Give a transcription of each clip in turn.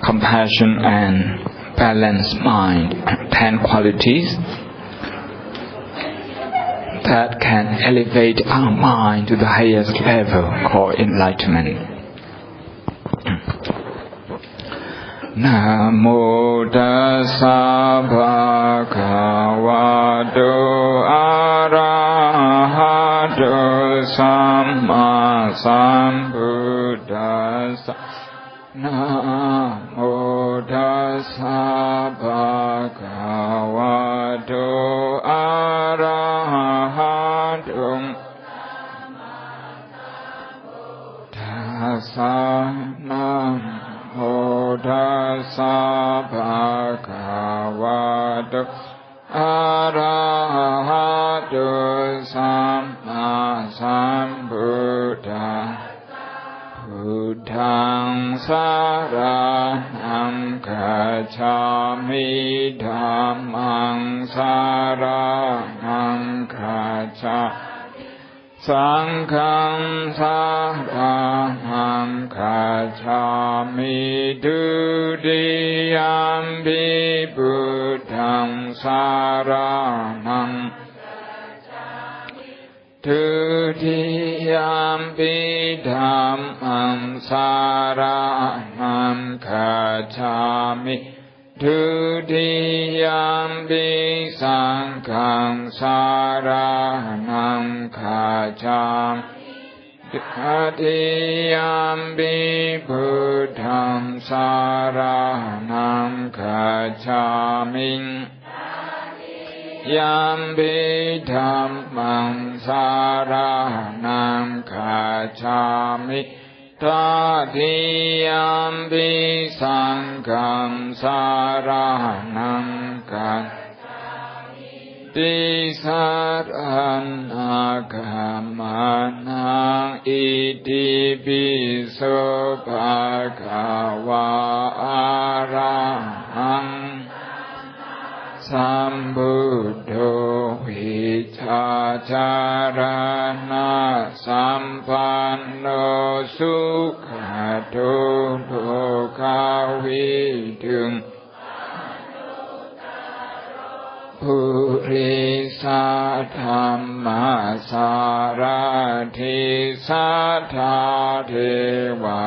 compassion and balanced mind, 10 qualities that can elevate our mind to the highest level called enlightenment. Namo tassa bhagavato arahato samma sambuddhassa. Namo tassa bhagavato arahato Namo tassa bhagavato arahato samma sambuddhassa. Buddhang saranam gacchami dhammang saranam gacchami sanghang saranam gacchami dutiyampi buddhang saranam Dutiyampi dhammam saranam gacchami Dutiyampi sangham saranam gacchami Dutiyampi buddham saranam gacchami Yampi dhammam saranam gacchami Tatiyampi sangham saranam gacchami Tisaranagamana DPhil bhagava arahang Sambuddho vichacharana sampanno sukhato lokavidung Purisa dhamma sarati sattadeva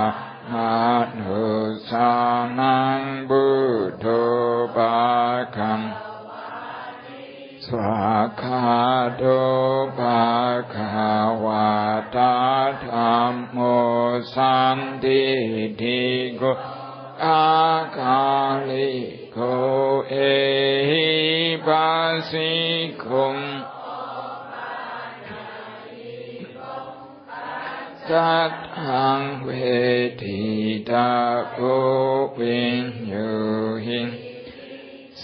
manusanang buddho bhagam Swakato bhagavata dhammo santitiko akaliko ehipasikum Sathang vedita vinyuhin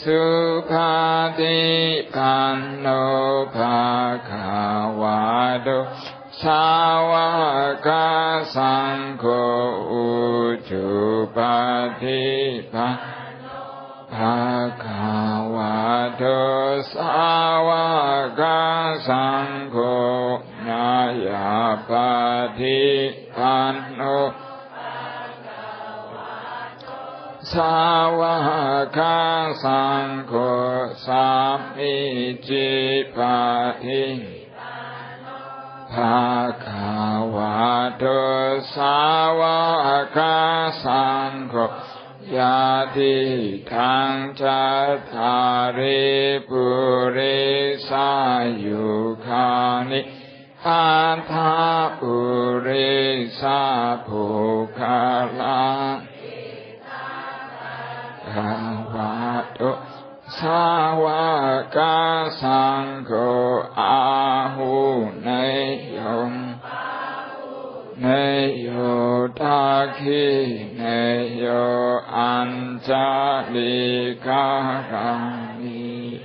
Sukhati panno bhagavato sāvaka saṅgho ujjupati panno bhagavato sāvaka saṅgho nyāyapati panno Sāvaka saṅgho samicipati Bhagavato sāvaka saṅgho yati taṅ cattari purisa yukhani attha purisa bhukala Bhagavato sāvaka saṅgho ahuneyam neyo takhi neyo anjalikarami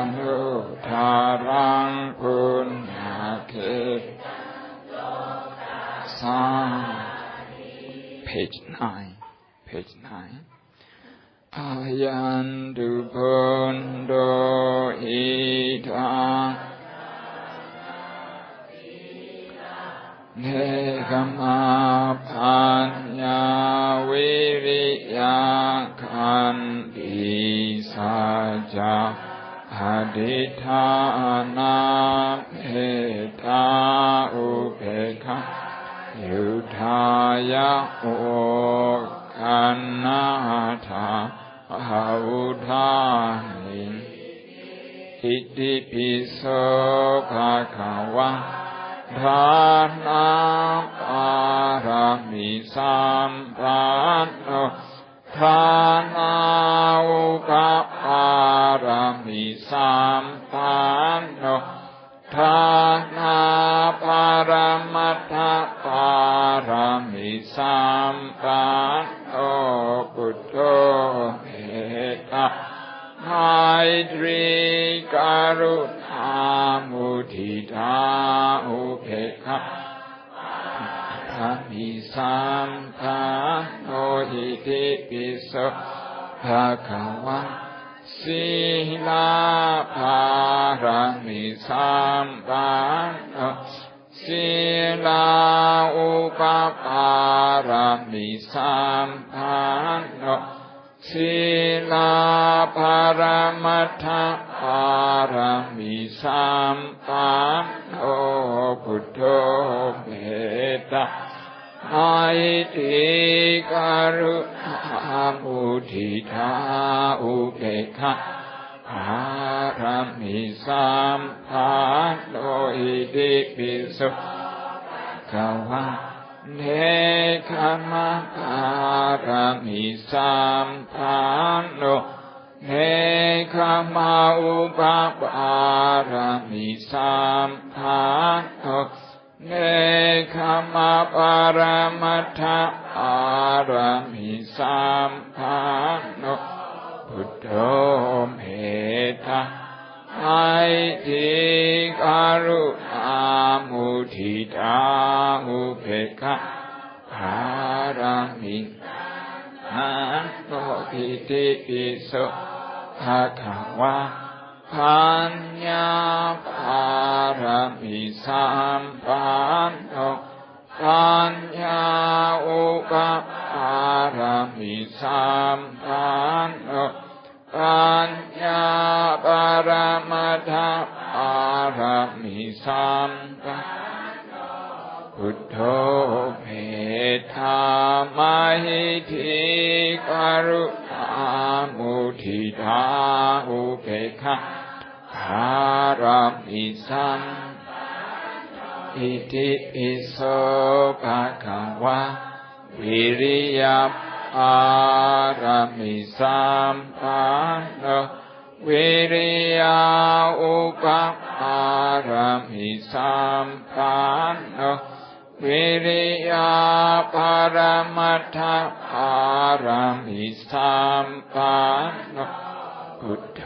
anuttarang punyake Page 9 Ayantu Bondo Ita Negama Panya Viri ขันติสัจจะอธิฏฐานาเมตตาอุเบกขายุทธายะโอขันนาถาอาวุธานิอิติปิโสภะคะวะทานาปารามิสัมปันโนทานาอุปปารามิสัมปันโนทานาปารมัตถปารามิสัมปันโนพุทโธเมตตาไมตรีกรุณามุทิตาอุเบกขาธรรมิสัมปันโนอิติปิโสภะคะวะศีลาภารามิสัมปันโนศีลาอุปปารามิสัมปันโนศีลาภารมัตถปารามิสัมปันโนพุทโธเมตตาไมตรีกรุณามุทิตาอุเบกขาภารามิสัมปันโนอิติปิโสภะคะวะเนคขมะภารามิสัมปันโนเนคขมะอุปปารามิสัมปันโนเนคขมะปารมัตถปารามิสัมปันโนพุทโธเมตตาไมตรีกรุณามุทิตาอุเบกขาภารามิสัมปันโนอิติปิโสภะคะวะปัญญาภารามิสัมปันโนปัญญาอุปปารามิสัมปันโนปัญญาปารมัตถปารามิสัมปันโนพุทโธเมตตาไมตรีกรุณามุทิตาอุเบกขาภารามิสัมปันโนอิติปิโสภะคะวะวิริยปารามิสัมปันโนวิริยาอุปปารามิสัมปันโนวิริยาปารมัตถปารามิสัมปันโนพุทโธ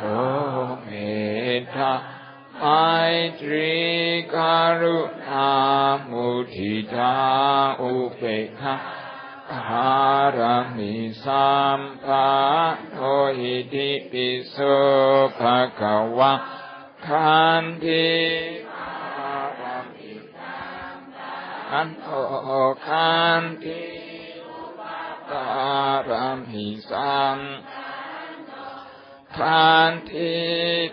เมตตาไมตรีกรุณามุทิตาอุเบกขาภารามิสัมปันโนอิติปิโสภะคะวะขันติภารามิสัมปันโนขันติภารามิสัมขันติ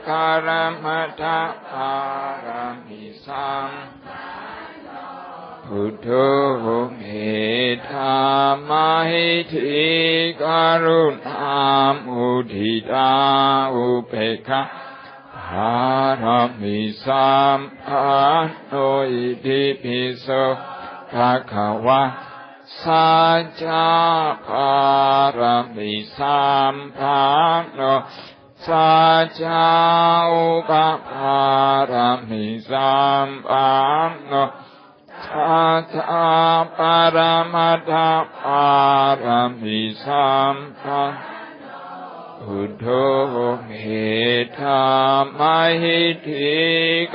ภารมัตถปารามิสัมพุทโธเมตตาไมตรีกรุณามุทิตาอุเบกขาภารามิสัมปันโนอิติปิโสภะคะวะสัจจะภารามิสัมปันโนสัจจะอุปปารามิสัมปันโนสัจจะปารมัตถปารามิสัมปันโนพุทโธเมตตาไมตรี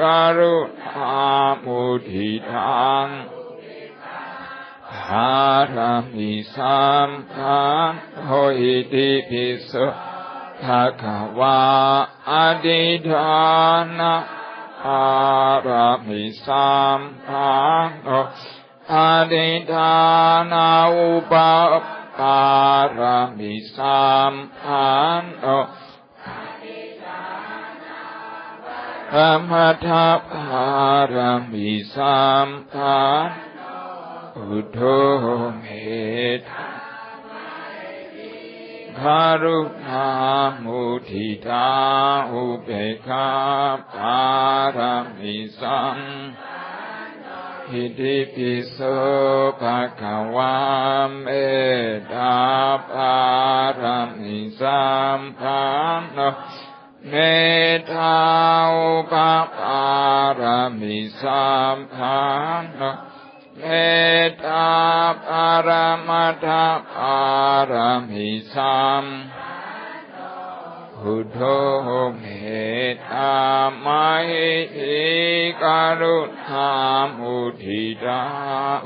กรุณามุทิตาภารามิสัมปันโนอิติปิโสภะคะวะอธิฏฐานะภารามิสัมปันโนอธิฏฐานาอุปป ปารมิสัมปันโนธรรมทัพพารมิสัมปันโนพุทโธเมตตาคารุณามุทิตาอุเบกขาปารมิสัมอิติปิโสภะคะวะเมตตาปารมิสัมปันโนเมตตาอุปปารมิสัมปันโนเมตตาปรมัตถปารมิสัมพุทโธเมตตามหิทิกรุณามุทิตา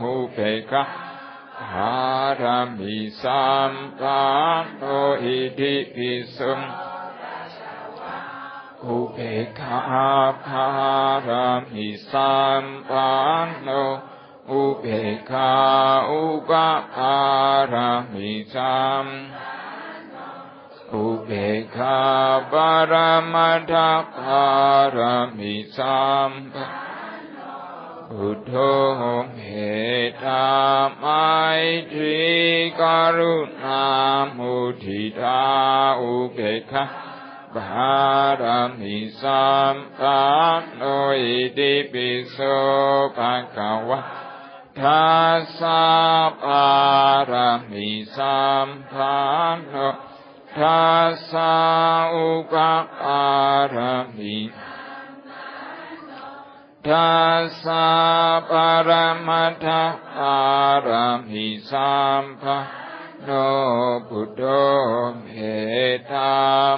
อุเบกขาปารมิสัมปันโนอิติปิโสอุเบกขาปารมิสัมปันโนอุเบกขาอุปปารมิสัมอุเบกขาปรมัตถปารมิสัมพุทโธเมตตามหิทิกรุณามุทิตาอุเบกขาปารมิสัมปันโนอิติปิโสภะคะวะทัสสะปารมิสัมปันโนทัสสะอุปปารมิทัสสะปรมัตถปารมิสัมปันโนพุทโธเมตตา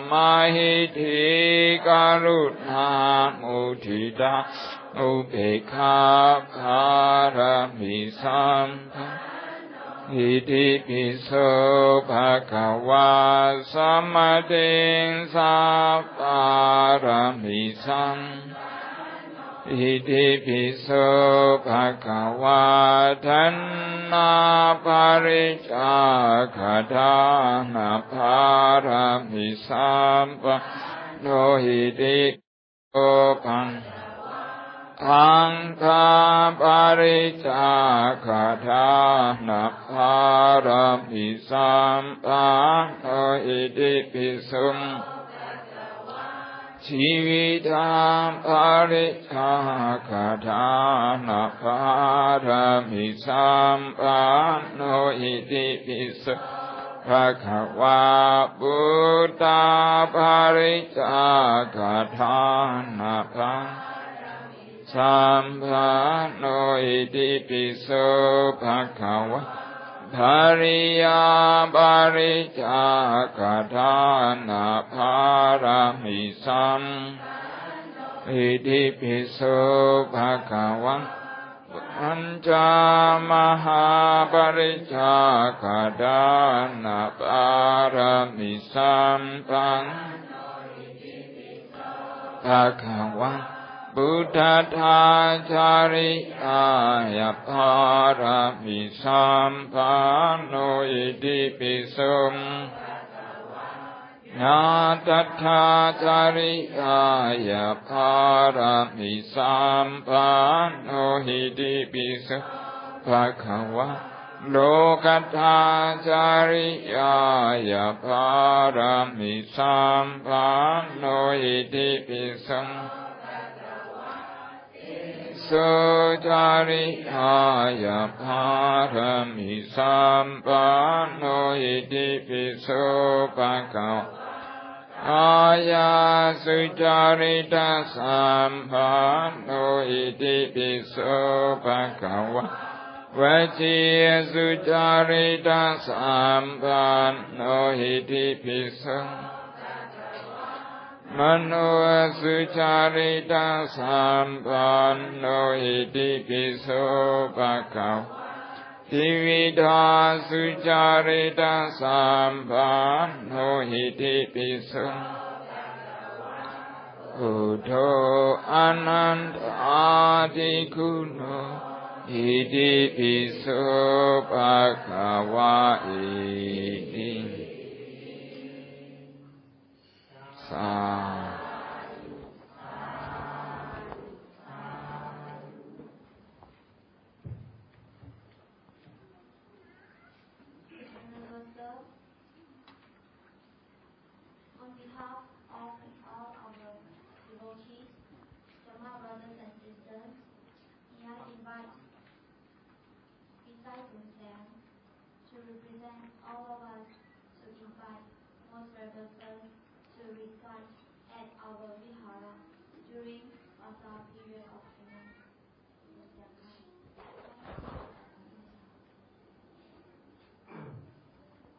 มหิทิกรุณามุทิตาอุเบกขาปารมิสัมปันโนอิติปิโสภะคะวะสัมมาเทสัพปารมิสัมอิติปิโสภะคะวะทันนาปาริจาคทานาภารมิสัมปันโนอิติปิโสภังอังคาปาริจาคทานาภารมิสัมปันโนอิติปิโสชีวิตังปาริจาคทานาภารมิสัมปันโนอิติปิโสภะคะวะพุทธาปาริจาคทานาภารสัมปันโนอิติปิโสภะคะวะภริยาปาริจาคทานาภารมิสัมอิติปิโสภะคะวะปัญจมหาปริจาคทานาภารมิสัมปันภะคะวะพุทธทาจาริยายภารมิสัมปันโนอิติปิโสนาตัทธาจาริยายภารมิสัมปันโนอิติปิโสภะคะวะโลกัตถาจาริยายภารมิสัมปันโนอิติปิโสสุจาริยายภารมิสัมปันโนอิติปิโสภะคะวะอาญาสุจาริตาสัมปันโนอิติปิโสภะคะวะวจีสุจาริตาสัมปันโนอิติปิโสมโนสุจาริตาสัมปันโนอิติปิโสภะคะวะทิวิธาสุจาริตาสัมปันโนอิติปิโสพุทโธอนันตอาทิคุณโน iti piso bhagava iti sa. On behalf of all our devotees, Dhamma brothers and sisters, may I invite beside themselves to represent all of us to invite most reverend sons to recite at our vihara during Vasa period of Penang.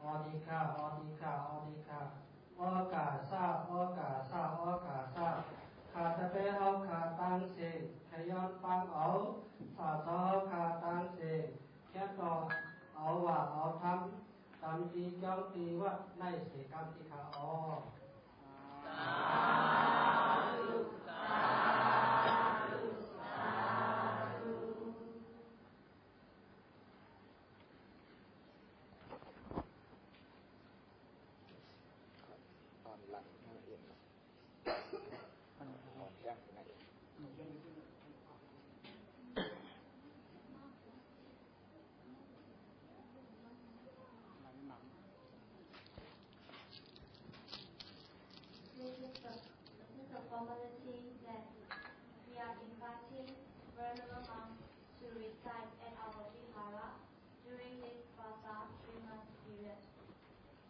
ออดิคาออดิคาออดิคาออกาซาออกาซาออกาซาขาตะเปเฮาขาตังเสขย้อนฟังเอาสาซอขาตังเสแค่ต่อเอาว่าเอาทำตามตีจ้องตีว่าในเสกรรมที่ขาออThis is a formality that we are inviting Venerable monks to recite at our vihara during this Vasa 3-month period.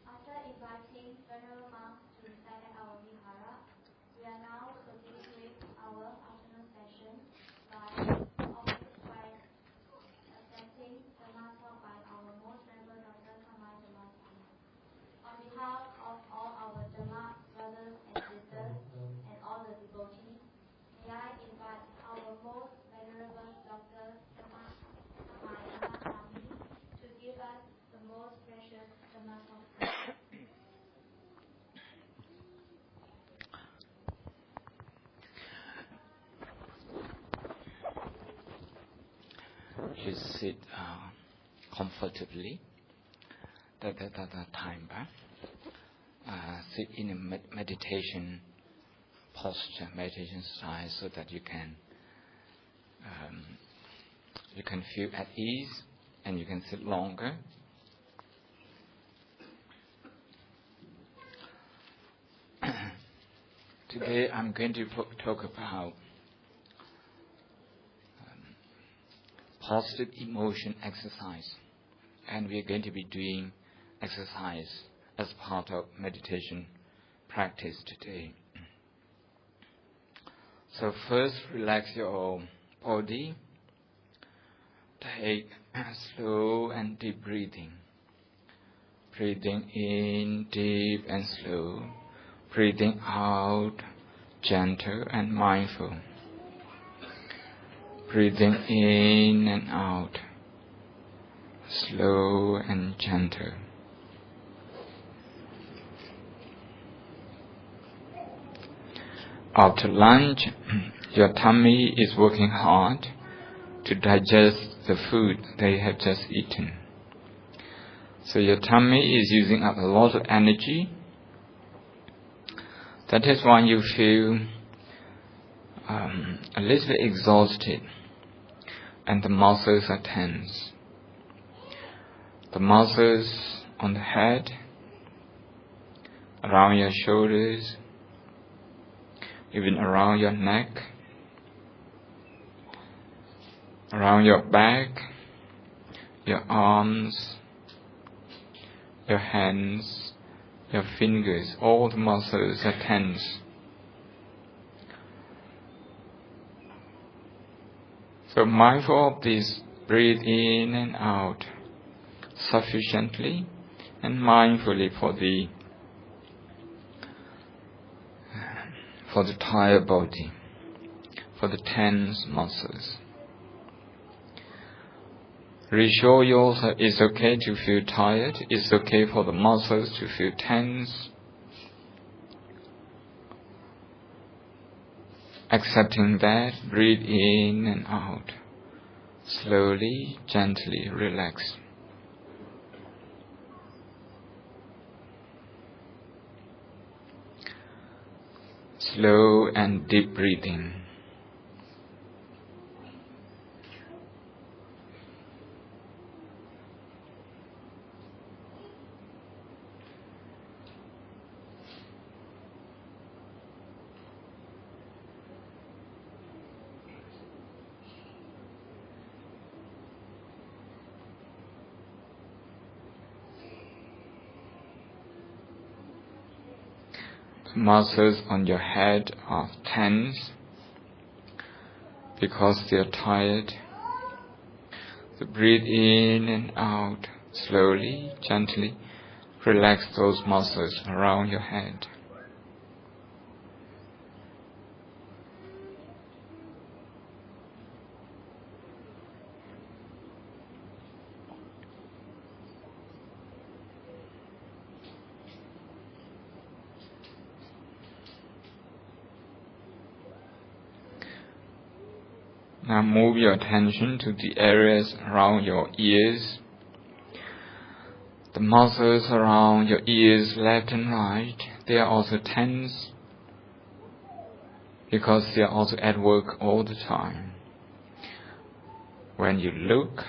After inviting Venerable monks to recite at our vihara, we are now proceeding with our afternoon session by accepting the talk by our most reverend Dr. Kamai Dhammasana. On behalf of all our Dhamma brothers and sisters and all the devotees, may I invite our most venerable Dr. Kamai Dhammasana to give us the most precious Dhamma talk. You sit comfortably. That time, sit in a meditation posture, meditation style, so that you can feel at ease and you can sit longer. Today I'm going to talk about positive emotion exercise, and we are going to be doing exercise as part of meditation practice today. So first, relax your body. Take slow and deep breathing. Breathing in deep and slow. Breathing out gentle and mindful. Breathing in and out slow and gentle. After lunch, your tummy is working hard to digest the food that you have just eaten. So your tummy is using up a lot of energy. That is why you feel a little bit exhausted and the muscles are tense. The muscles on the head, around your shoulders, even around your neck, around your back, your arms, your hands, your fingers, all the muscles are tense. So mindful of this, breathe in and out sufficiently and mindfully for the tired body, for the tense muscles. Reassure yourself it's okay to feel tired, it's okay for the muscles to feel tense. Accepting that, breathe in and out slowly, gently relax. Slow and deep breathing. Muscles on your head are tense because they are tired. So breathe in and out slowly, gently. Relax those muscles around your head. Now move your attention to the areas around your ears. The muscles around your ears, left and right, they are also tense because they are also at work all the time. When you look,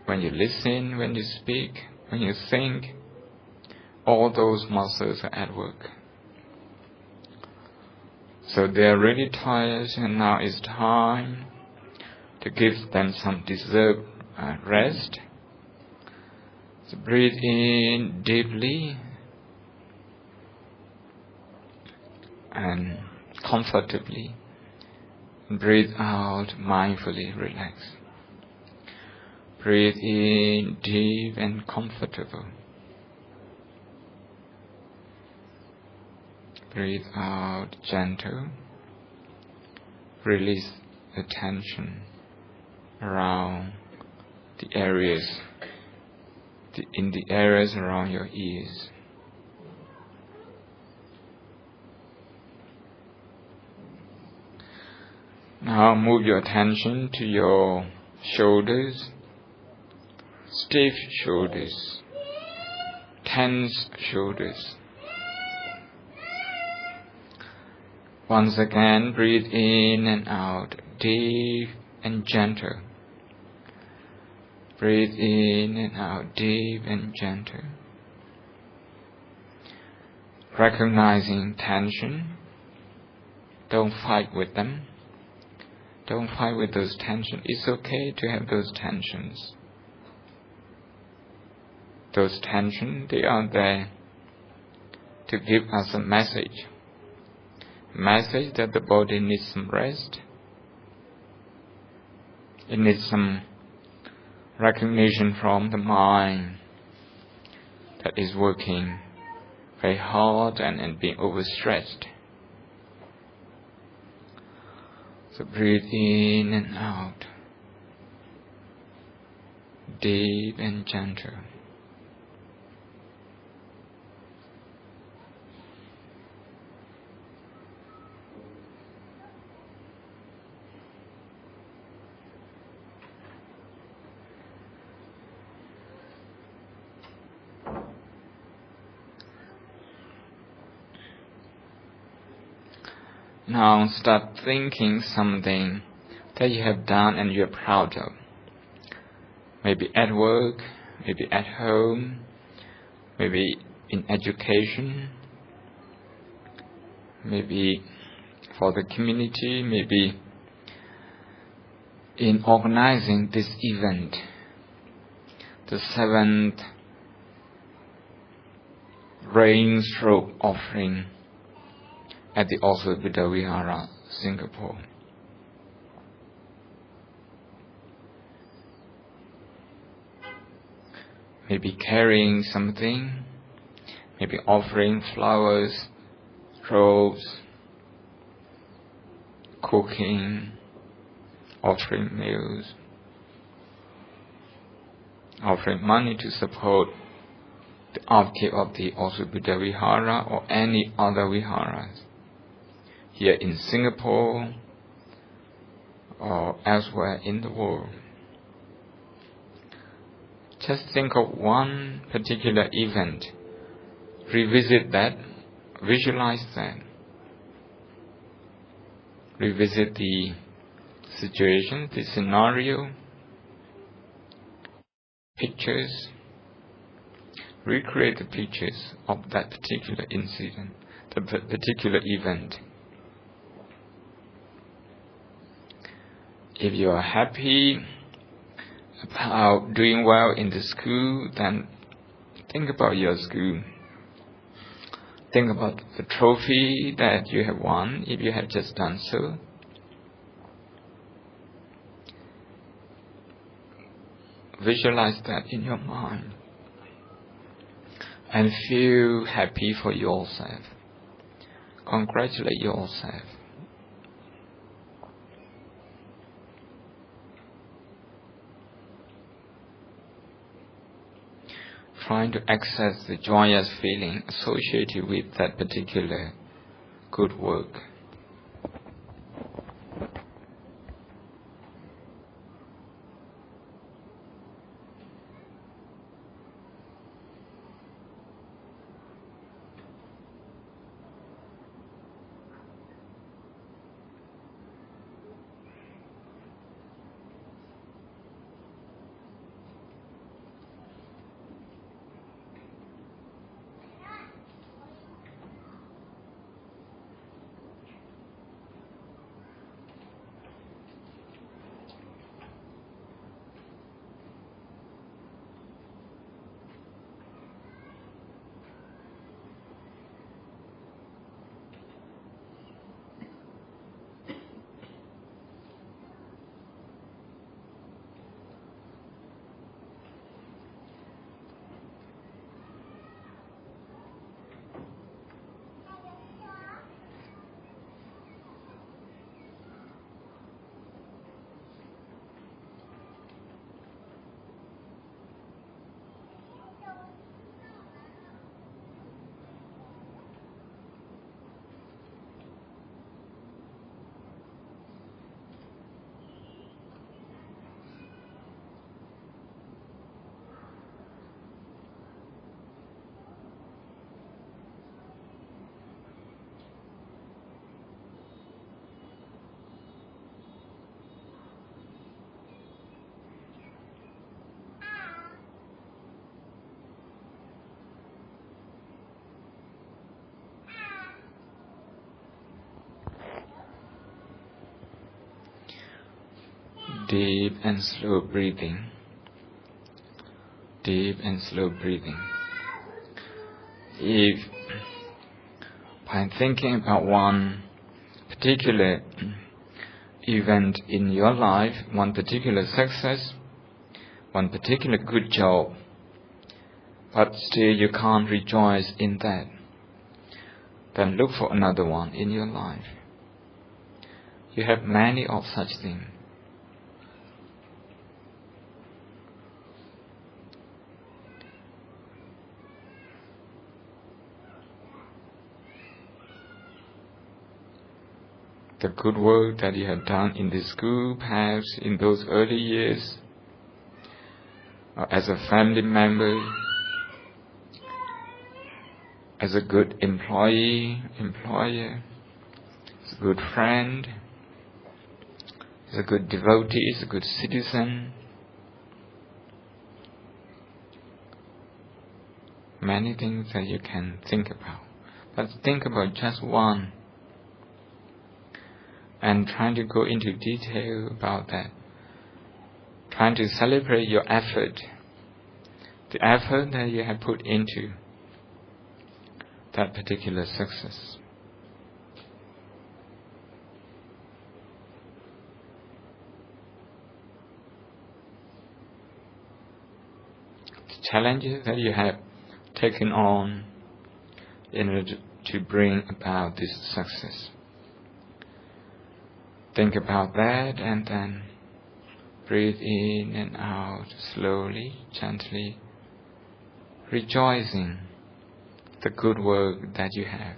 when you listen, when you speak, when you think, all those muscles are at work. So they are really tired, and now it's time to give them some deserved rest. So breathe in deeply and comfortably. Breathe out mindfully, relax. Breathe in deep and comfortable. Breathe out gentle. Release the tension around the areas, in the areas around your ears. Now move your attention to your shoulders, stiff shoulders, tense shoulders. Once again, breathe in and out, deep and gentle. Breathe in and out, deep and gentle. Recognizing tension. Don't fight with them. Don't fight with those tensions. It's okay to have those tensions. Those tensions, they are there to give us a message. A message that the body needs some rest. It needs some recognition from the mind that is working very hard and being overstretched. So breathe in and out, deep and gentle. Now start thinking something that you have done and you're proud of. Maybe at work, maybe at home, maybe in education, maybe for the community, maybe in organizing this event, the 7th rain stroke offering at the Buddha Vihara, Singapore. Maybe carrying something, maybe offering flowers, robes, cooking, offering meals, offering money to support the upkeep of the Buddha Vihara or any other viharas here in Singapore or elsewhere in the world. Just think of one particular event. Revisit that. Visualize that. Revisit the situation, the scenario, pictures. Recreate the pictures of that particular incident, the particular event. If you are happy about doing well in the school, then think about your school. Think about the trophy that you have won, if you have just done so. Visualize that in your mind. And feel happy for yourself. Congratulate yourself. Trying to access the joyous feeling associated with that particular good work. Deep and slow breathing. Deep and slow breathing. If by thinking about one particular event in your life, one particular success, one particular good job, but still you can't rejoice in that, then look for another one in your life. You have many of such things. The good work that you have done in the school, perhaps in those early years, or as a family member, as a good employer, as a good friend, as a good devotee, as a good citizen. Many things that you can think about. But think about just one. And trying to go into detail about that. Trying to celebrate your effort. The effort that you have put into that particular success. The challenges that you have taken on in order to bring about this success. Think about that and then breathe in and out slowly, gently, rejoicing the good work that you have.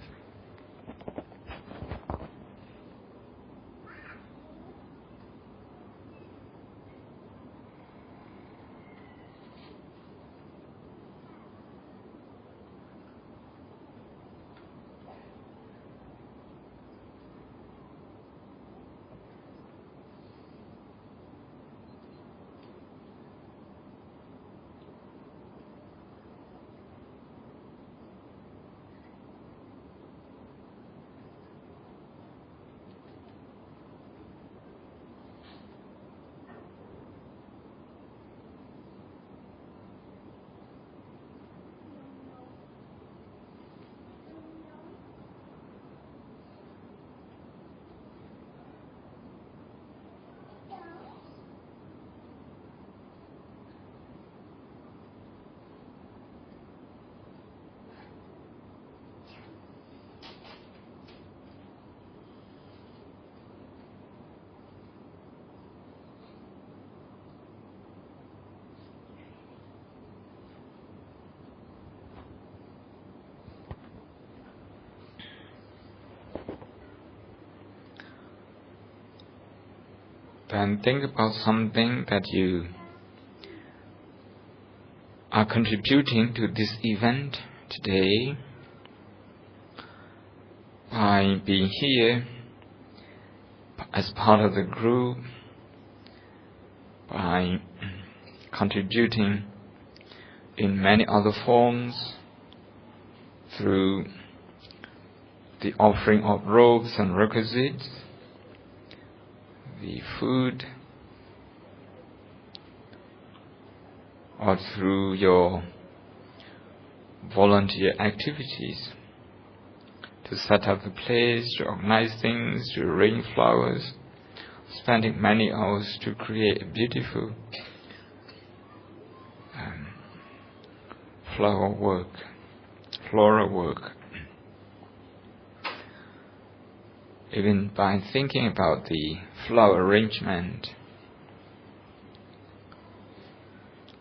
Then think about something that you are contributing to this event today by being here as part of the group, by contributing in many other forms through the offering of robes and requisites, the food, or through your volunteer activities to set up the place, to organize things, to arrange flowers, spending many hours to create a beautiful floral work. Even by thinking about the flower arrangement,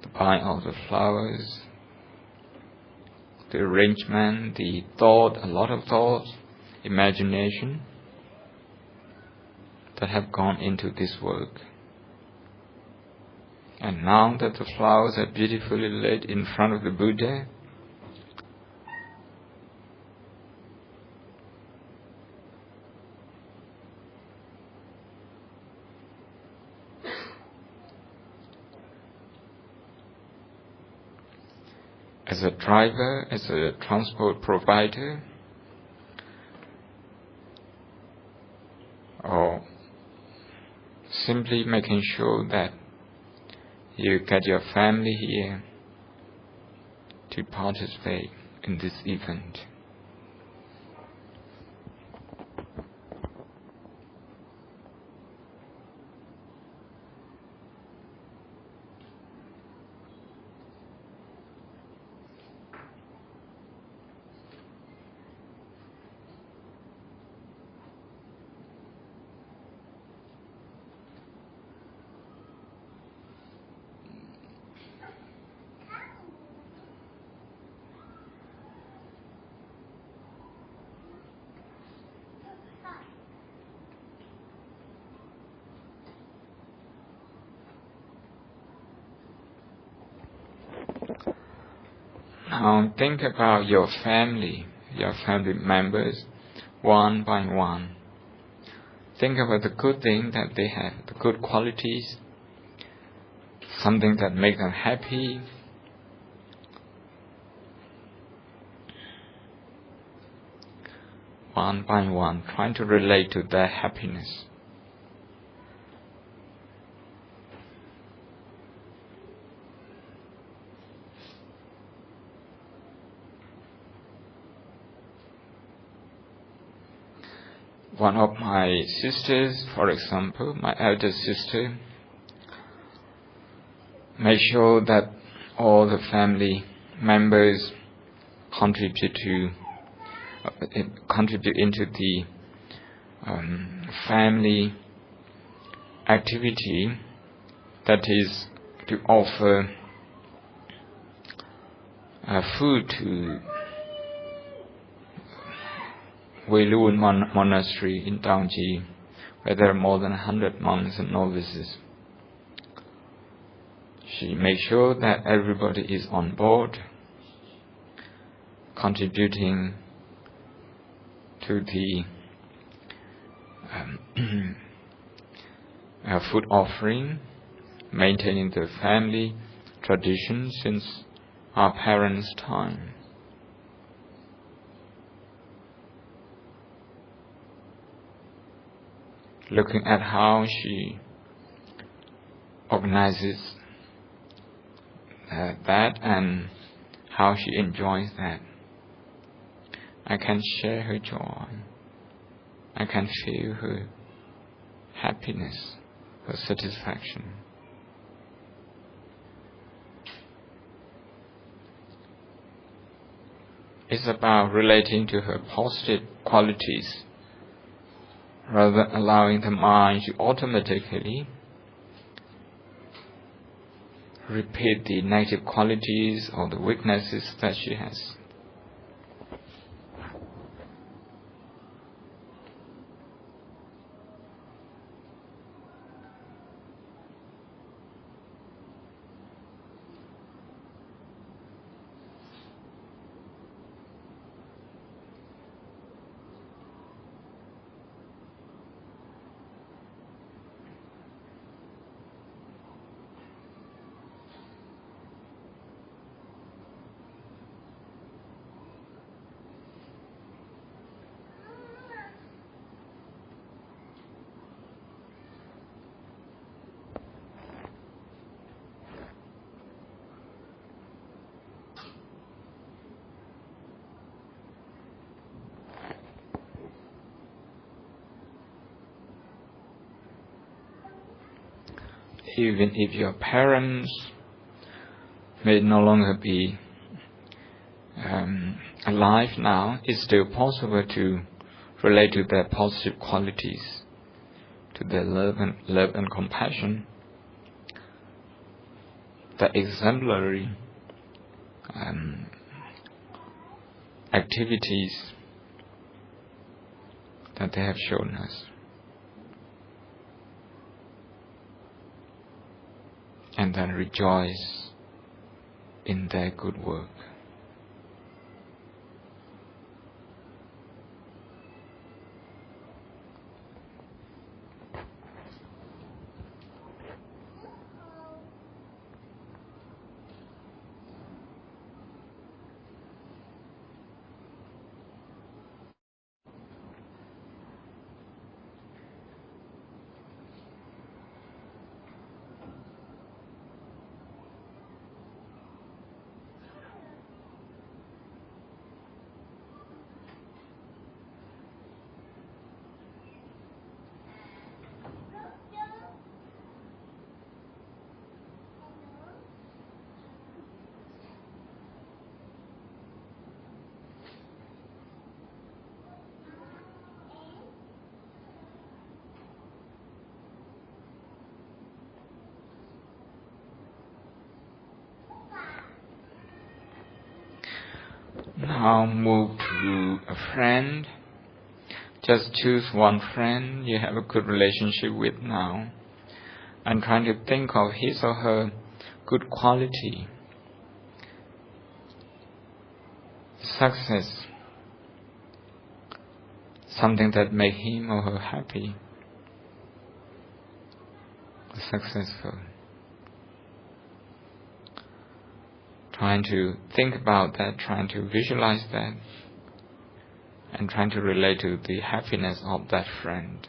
the buying of the flowers, the arrangement, the thought, a lot of thought, imagination that have gone into this work. And now that the flowers are beautifully laid in front of the Buddha, as a driver, as a transport provider, or simply making sure that you get your family here to participate in this event. Now think about your family members, one by one. Think about the good thing that they have, the good qualities, something that makes them happy. One by one, trying to relate to their happiness. One of my sisters, for example, my elder sister, made sure that all the family members contribute into the family activity, that is to offer food to Weilun Monastery in Tangji, where there are more than 100 monks and novices. She makes sure that everybody is on board, contributing to the food offering, maintaining the family tradition since our parents' time. Looking at how she organizes that and how she enjoys that, I can share her joy. I can feel her happiness, her satisfaction. It's about relating to her positive qualities, rather than allowing the mind to automatically repeat the negative qualities or the weaknesses that she has. even if your parents may no longer be alive now, it's still possible to relate to their positive qualities, to their love and compassion, the exemplary activities that they have shown us. And then rejoice in their good work. Now move to a friend. Just choose one friend you have a good relationship with now, and try to think of his or her good quality, success, something that make him or her happy, successful. Trying to think about that, trying to visualize that, and trying to relate to the happiness of that friend.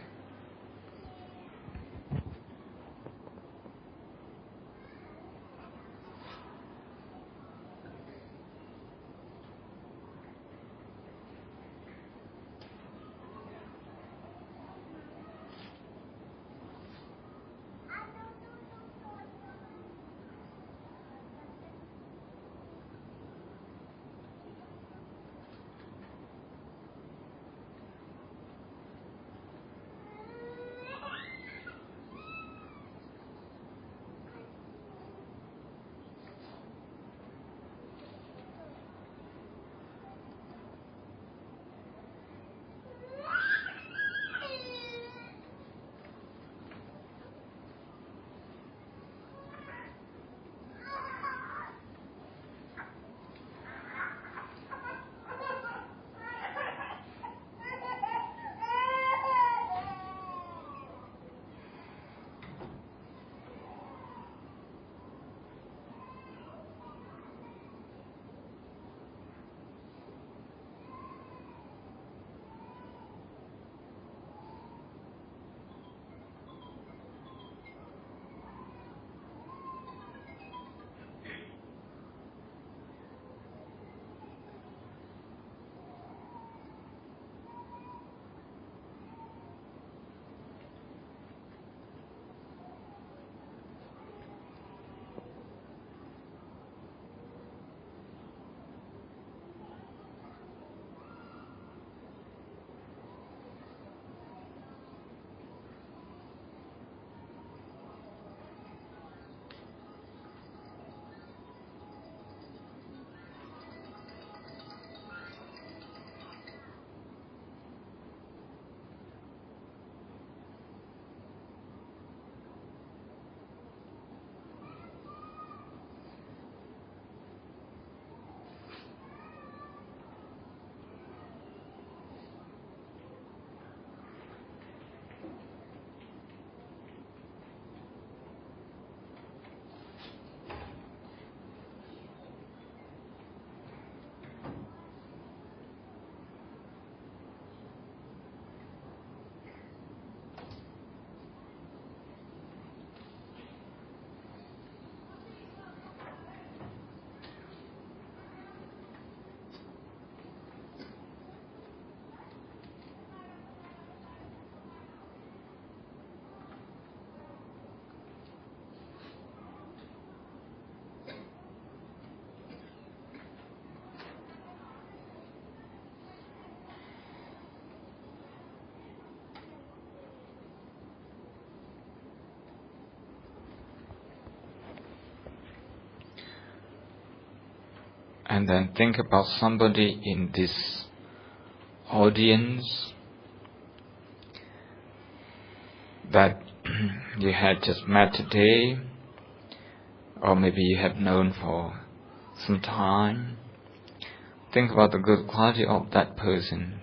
And then think about somebody in this audience that you had just met today, or maybe you have known for some time. Think about the good quality of that person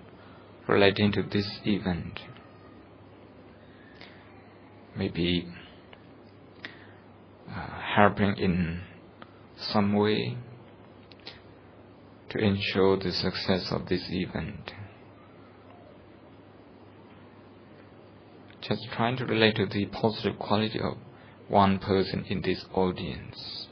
relating to this event. Maybe helping in some way to ensure the success of this event. Just trying to relate to the positive quality of one person in this audience.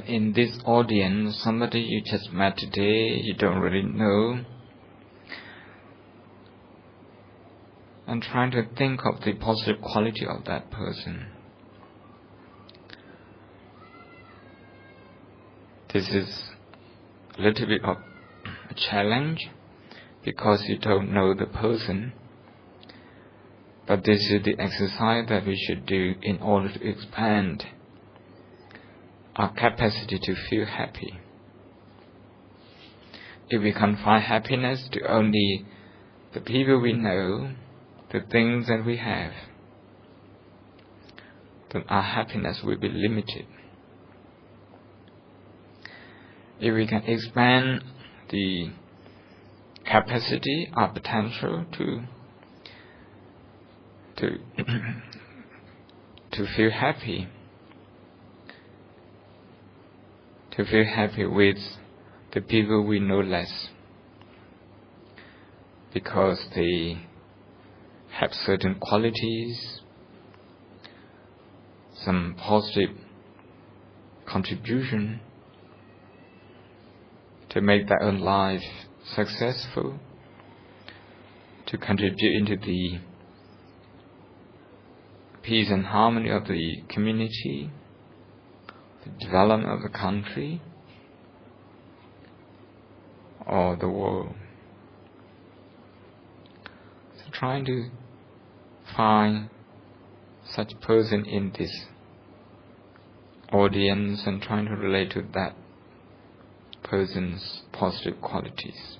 In this audience, somebody you just met today, you don't really know, and trying to think of the positive quality of that person. This is a little bit of a challenge because you don't know the person, but this is the exercise that we should do in order to expand our capacity to feel happy. If we can find happiness to only the people we know, the things that we have, then our happiness will be limited. If we can expand the capacity, our potential to feel happy, to feel happy with the people we know less, because they have certain qualities, some positive contribution to make their own life successful, to contribute into the peace and harmony of the community, the development of the country or the world. So trying to find such person in this audience and trying to relate to that person's positive qualities.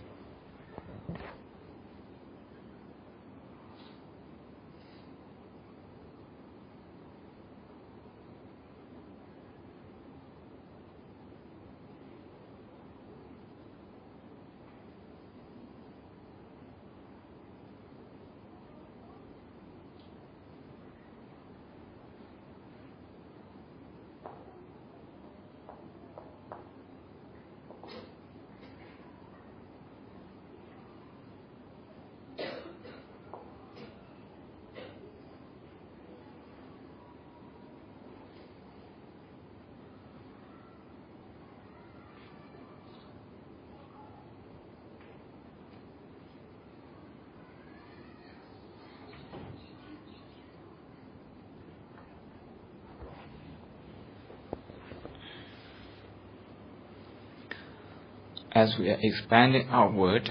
As we are expanding outward,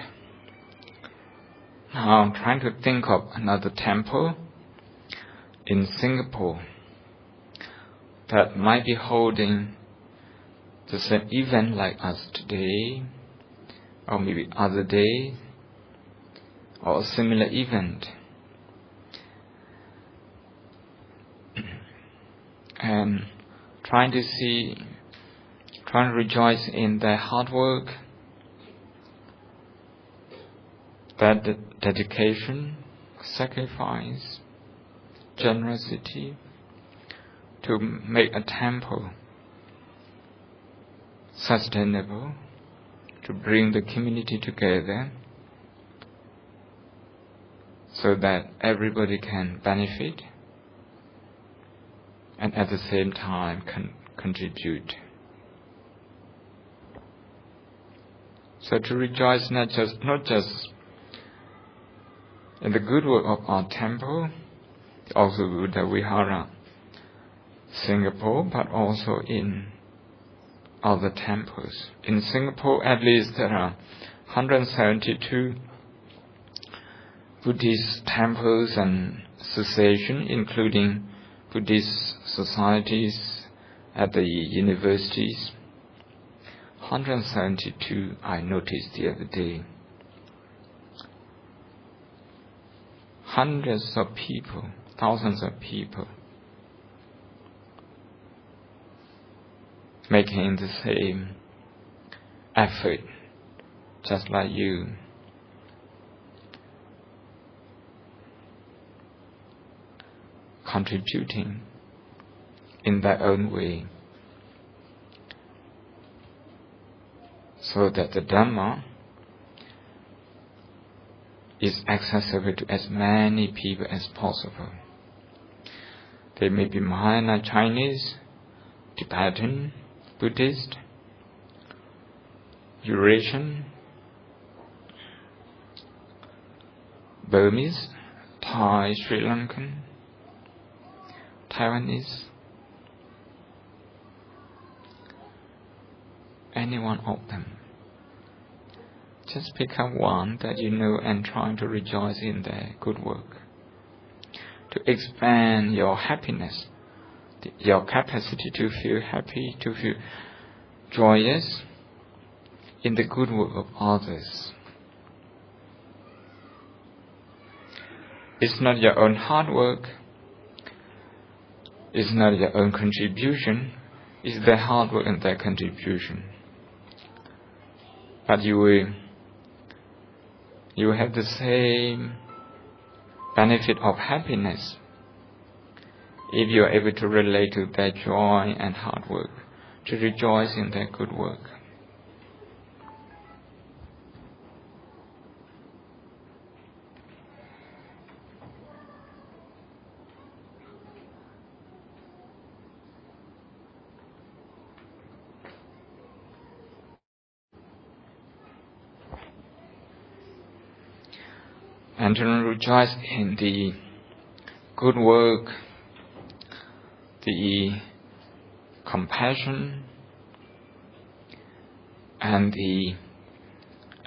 now I'm trying to think of another temple in Singapore that might be holding the same event like us today, or maybe other day, or a similar event, and trying to rejoice in their hard work, their dedication, sacrifice, generosity to make a temple sustainable, to bring the community together so that everybody can benefit and at the same time contribute. So to rejoice not just in the good work of our temple, also the Vihara Singapore, but also in other temples. In Singapore, at least there are 172 Buddhist temples and associations, including Buddhist societies at the universities. 172 I noticed the other day. Hundreds of people, thousands of people making the same effort, just like you. Contributing in their own way, so that the Dhamma is accessible to as many people as possible. They may be minor Chinese, Tibetan, Buddhist, Eurasian, Burmese, Thai, Sri Lankan, Taiwanese, any one of them. Just pick up one that you know and try to rejoice in their good work. To expand your happiness, your capacity to feel happy, to feel joyous in the good work of others. It's not your own hard work, it's not your own contribution, it's their hard work and their contribution. But you will have the same benefit of happiness if you are able to relate to their joy and hard work, to rejoice in their good work. And to rejoice in the good work, the compassion, and the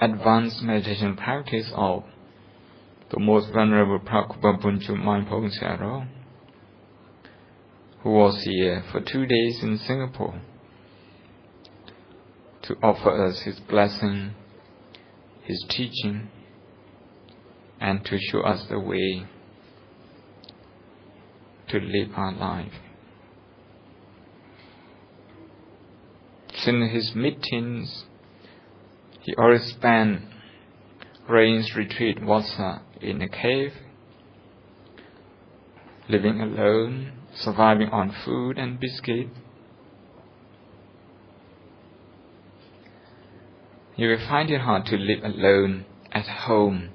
advanced meditation practice of the most venerable Prakupa Bunchu Mindful Sayadaw, who was here for 2 days in Singapore to offer us his blessing, his teaching, and to show us the way to live our life. Since his mid-teens, he always spent rains retreat Vassa in a cave, living alone, surviving on food and biscuit. You will find it hard to live alone at home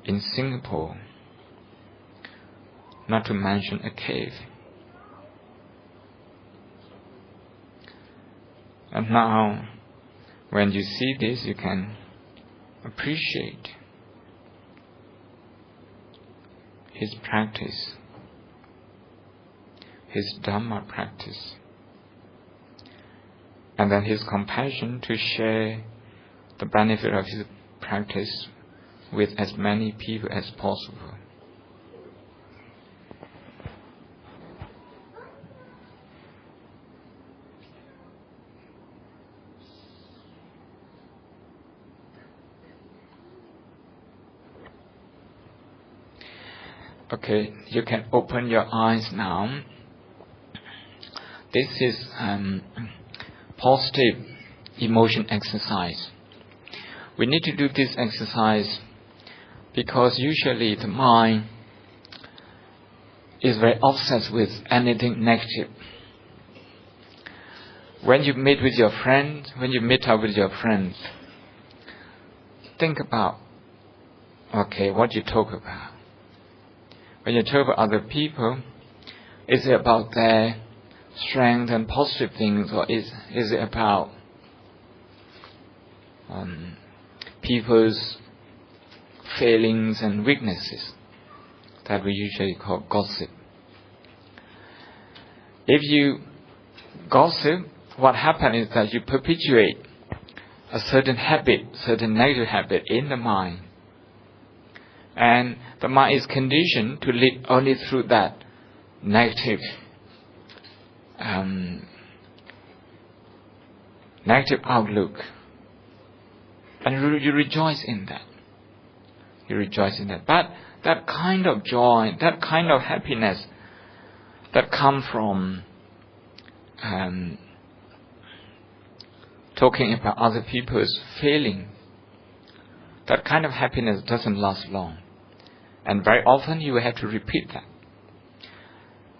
in Singapore, not to mention a cave. And now, when you see this, you can appreciate his practice, his Dhamma practice, and then his compassion to share the benefit of his practice with as many people as possible. Okay, you can open your eyes now. This is positive emotion exercise. We need to do this exercise because usually the mind is very obsessed with anything negative. When you meet with your friends, when you meet up with your friends, think about, okay, what you talk about. When you talk about other people, is it about their strength and positive things, or is it about people's failings and weaknesses that we usually call gossip? If you gossip, what happens is that you perpetuate a certain habit, certain negative habit in the mind. And the mind is conditioned to live only through that negative outlook. And you rejoice in that. You rejoice in that. But that kind of joy, that kind of happiness that comes from talking about other people's failing, that kind of happiness doesn't last long. And very often you will have to repeat that.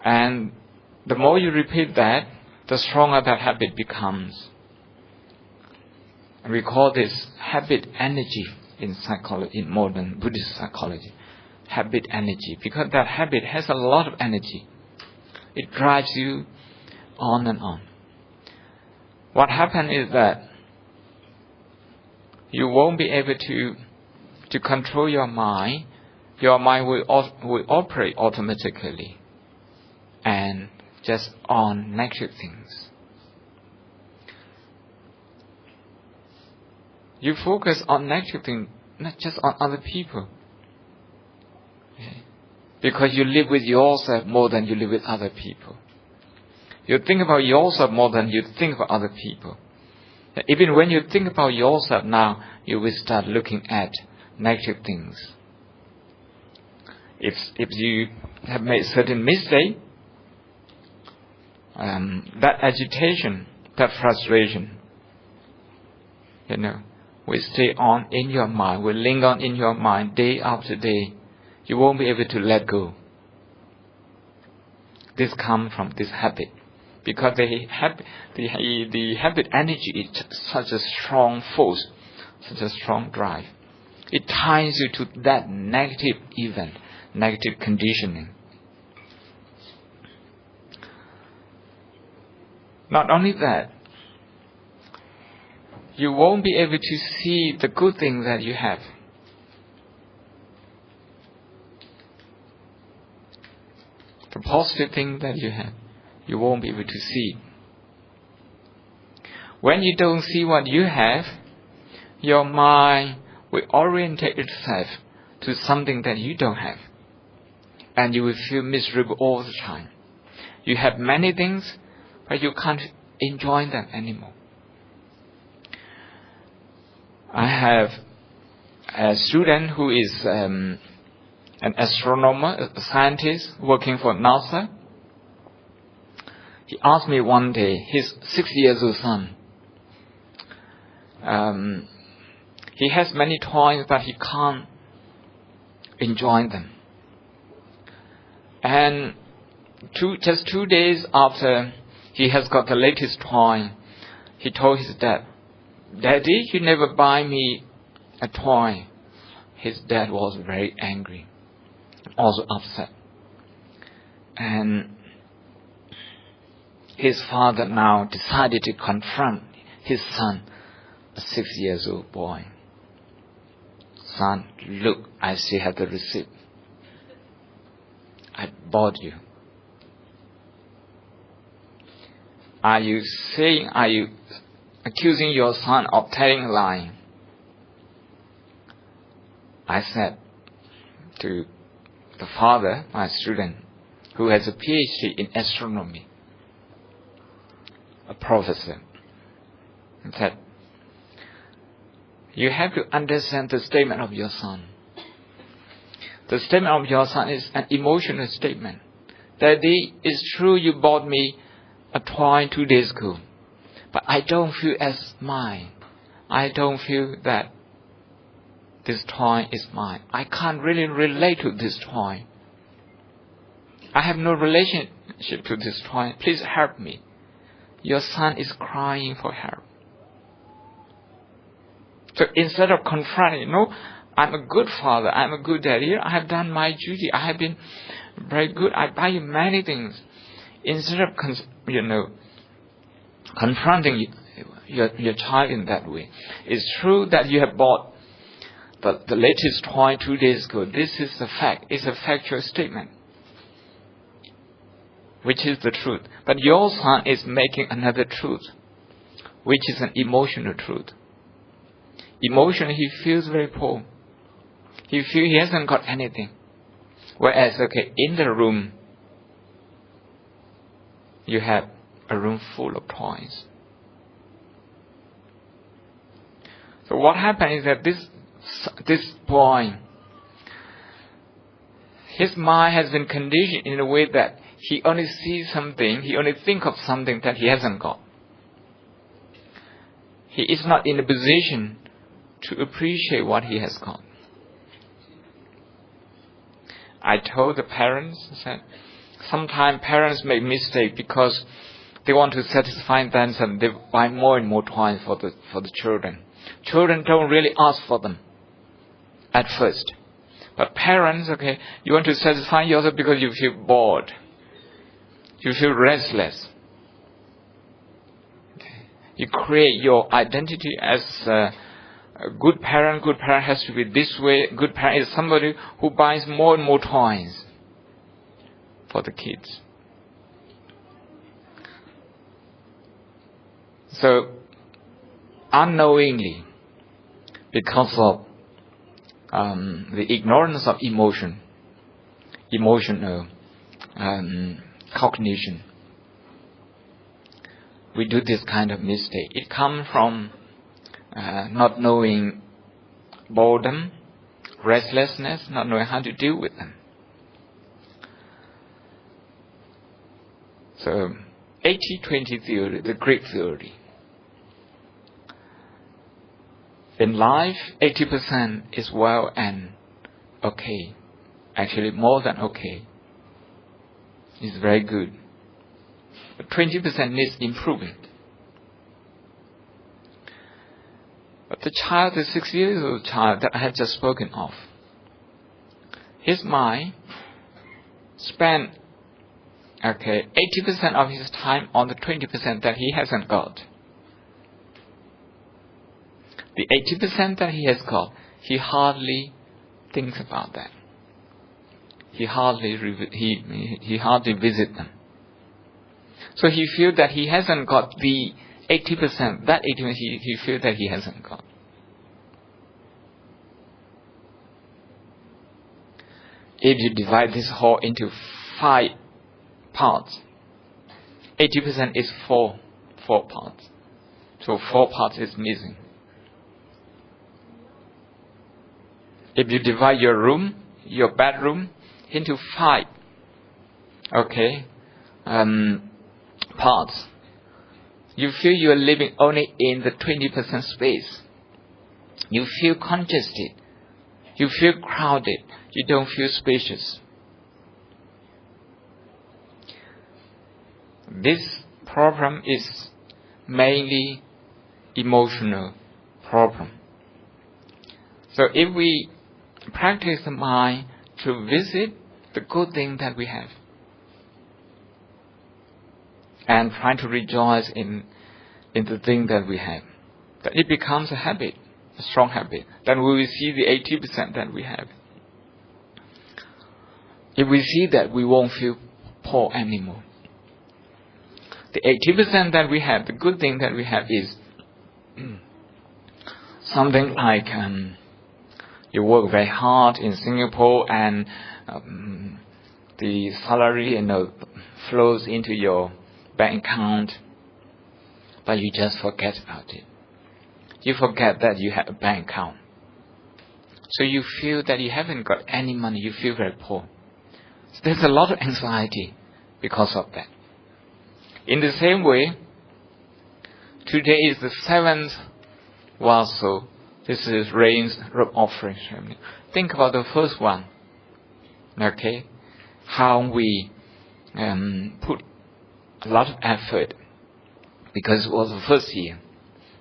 And the more you repeat that, the stronger that habit becomes. And we call this habit energy in psychology, in modern Buddhist psychology. Habit energy. Because that habit has a lot of energy. It drives you on and on. What happens is that you won't be able to control your mind. Your mind will operate automatically and just on negative things. You focus on negative things, not just on other people. Okay? Because you live with yourself more than you live with other people. You think about yourself more than you think about other people. Even when you think about yourself now, you will start looking at negative things. If you have made certain mistake, that agitation, that frustration, will stay on in your mind, will linger on in your mind day after day. You won't be able to let go. This comes from this habit. Because the habit energy is such a strong force, such a strong drive. It ties you to that negative event, negative conditioning. Not only that, you won't be able to see the good things that you have. The positive thing that you have, you won't be able to see. When you don't see what you have, your mind will orientate itself to something that you don't have. And you will feel miserable all the time. You have many things, but you can't enjoy them anymore. I have a student who is an astronomer, a scientist working for NASA. He asked me one day, his 6-year-old son, he has many toys, but he can't enjoy them. And just 2 days after he has got the latest toy, he told his dad, "Daddy, you never buy me a toy." His dad was very angry, also upset. And his father now decided to confront his son, a 6-year-old boy. "Son, look, I still have the receipt. I bought you. Are you accusing your son of telling a lie?" I said to the father, my student, who has a PhD in astronomy, a professor, I said, "You have to understand the statement of your son. The statement of your son is an emotional statement. Daddy, it's true you bought me a toy 2 days ago, but I don't feel as mine. I don't feel that this toy is mine. I can't really relate to this toy. I have no relationship to this toy. Please help me. Your son is crying for help. So instead of confronting, I'm a good father, I'm a good daddy, I have done my duty, I have been very good, I buy you many things. Instead of confronting your child in that way, it's true that you have bought the latest toy 2 days ago. This is the fact. It's a factual statement, which is the truth. But your son is making another truth, which is an emotional truth. Emotionally, he feels very poor. He feels he hasn't got anything. Whereas, in the room, you have a room full of toys. So what happens is that this boy, his mind has been conditioned in a way that he only sees something, he only thinks of something that he hasn't got. He is not in a position to appreciate what he has got. I told the parents that sometimes parents make mistake because they want to satisfy themselves. They buy more and more toys for the children. Children don't really ask for them at first. But parents, you want to satisfy yourself because you feel bored. You feel restless. You create your identity as a good parent. Good parent has to be this way. Good parent is somebody who buys more and more toys for the kids. So, unknowingly, because of the ignorance of emotional cognition, we do this kind of mistake. It comes from not knowing boredom, restlessness, not knowing how to deal with them. So, 80-20 theory, the Greek theory. In life, 80% is well and okay. Actually, more than okay. It's very good. But 20% needs improving. But the child, the 6 years old child that I had just spoken of, his mind spent 80% of his time on the 20% that he hasn't got. The 80% that he has got, he hardly thinks about that. He hardly visits them. So he feels that he hasn't got the 80%. That 80% he feels that he hasn't got. If you divide this whole into 5 parts, 80% is 4 parts. So 4 parts is missing. If you divide your room, your bedroom, into 5, parts, you feel you are living only in the 20% space. You feel congested. You feel crowded. You don't feel spacious. This problem is mainly emotional problem. So if we practice the mind to visit the good thing that we have and try to rejoice in the thing that we have, that it becomes a habit, a strong habit. Then we will see the 80% that we have. If we see that, we won't feel poor anymore. The 80% that we have, the good thing that we have is something like you work very hard in Singapore and the salary flows into your bank account, but you just forget about it. You forget that you have a bank account. So you feel that you haven't got any money, you feel very poor. So there's a lot of anxiety because of that. In the same way, today is the 7th Vaso. This is rain's rub offering ceremony. Think about the first one. Okay? How we put a lot of effort because it was the first year.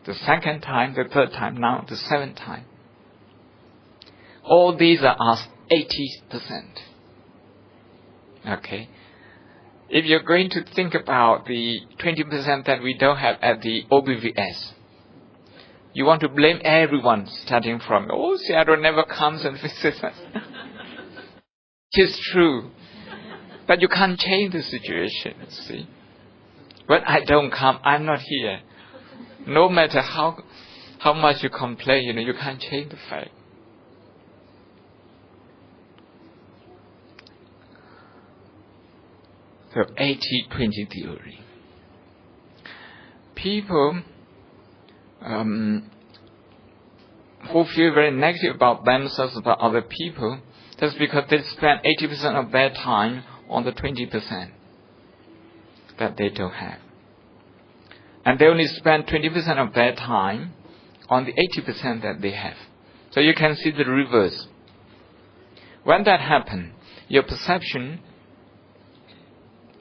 The second time, the third time, now the 7th time. All these are asked 80%. Okay? If you're going to think about the 20% that we don't have at the OBVS, you want to blame everyone starting from, Seattle never comes and visits us. It's true. But you can't change the situation, see. When I don't come, I'm not here. No matter how much you complain, you can't change the fact. So 80-20 theory. People who feel very negative about themselves, about other people, that's because they spend 80% of their time on the 20% that they don't have. And they only spend 20% of their time on the 80% that they have. So you can see the reverse. When that happens, your perception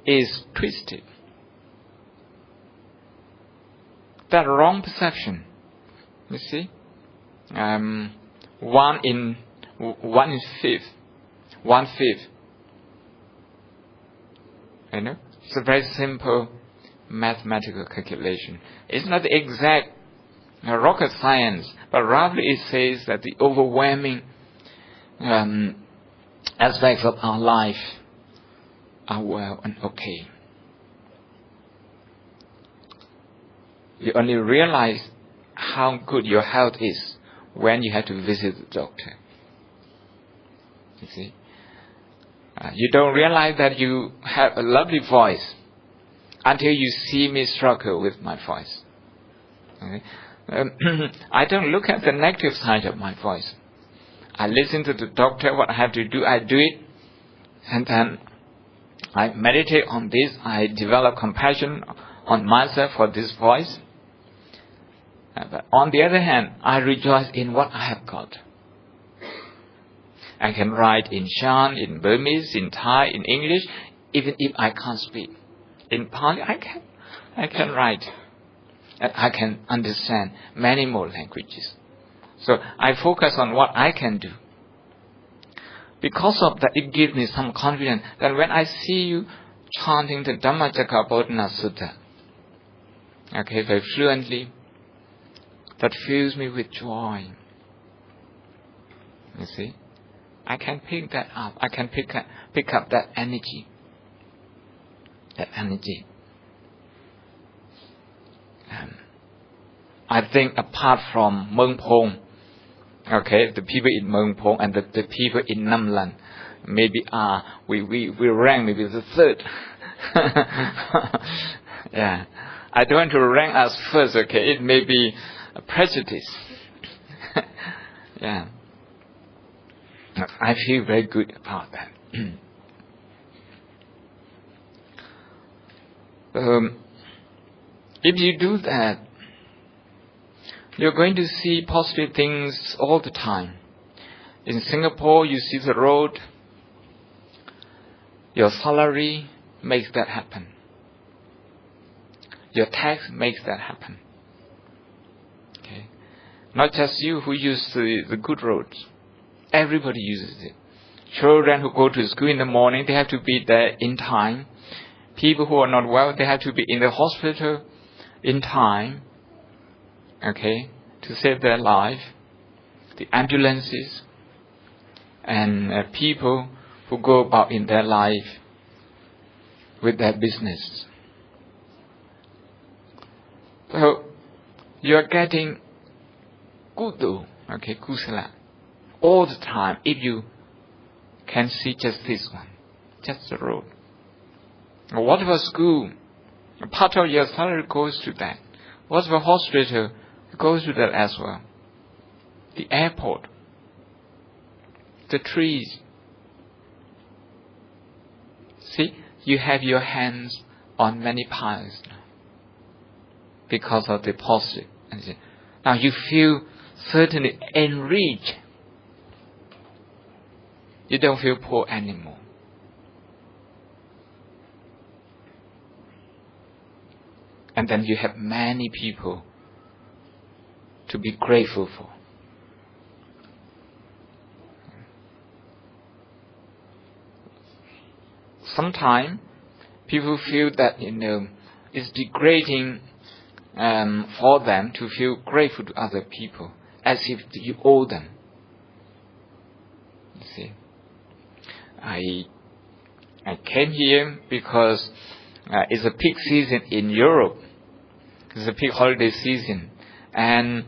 is twisted. That wrong perception, you see, 1 in 5th, 1/5. It's a very simple mathematical calculation. It's not the exact rocket science, but rather it says that the overwhelming aspects of our life are well and okay. You only realize how good your health is when you have to visit the doctor. You see? You don't realize that you have a lovely voice until you see me struggle with my voice. Okay? I don't look at the negative side of my voice. I listen to the doctor, what I have to do, I do it. And then I meditate on this. I develop compassion on myself for this voice. But on the other hand, I rejoice in what I have got. I can write in Shan, in Burmese, in Thai, in English, even if I can't speak. In Pali, I can write. And I can understand many more languages. So I focus on what I can do. Because of that, it gives me some confidence that when I see you chanting the Dhammacakkappavattana Sutta, okay, very fluently, that fills me with joy. You see? I can pick that up. I can pick up that energy. That energy. I think apart from Meng Pong, okay, the people in Meng Pong and the people in Namlan, maybe we rank maybe the third. Yeah, I don't want to rank us first. Okay, it may be a prejudice. Yeah, I feel very good about that. If you do that, you're going to see positive things all the time. In Singapore, you see the road. Your salary makes that happen. Your tax makes that happen. Okay, not just you who use the good roads. Everybody uses it. Children who go to school in the morning, they have to be there in time. People who are not well, they have to be in the hospital in time. Okay, to save their life. The ambulances and people who go about in their life with their business. So you are getting kudu, okay, kusala, all the time if you can see just this one, just the road. What about school? A part of your salary goes to that. What about hospital? It goes to that as well. The airport. the trees. See, you have your hands on many piles now because of the positive. Now you feel certainly enriched. You don't feel poor anymore. And then you have many people to be grateful for. Sometimes people feel that, it's degrading for them to feel grateful to other people, as if you owe them. You see, I came here because it's a peak season in Europe. It's a peak holiday season, and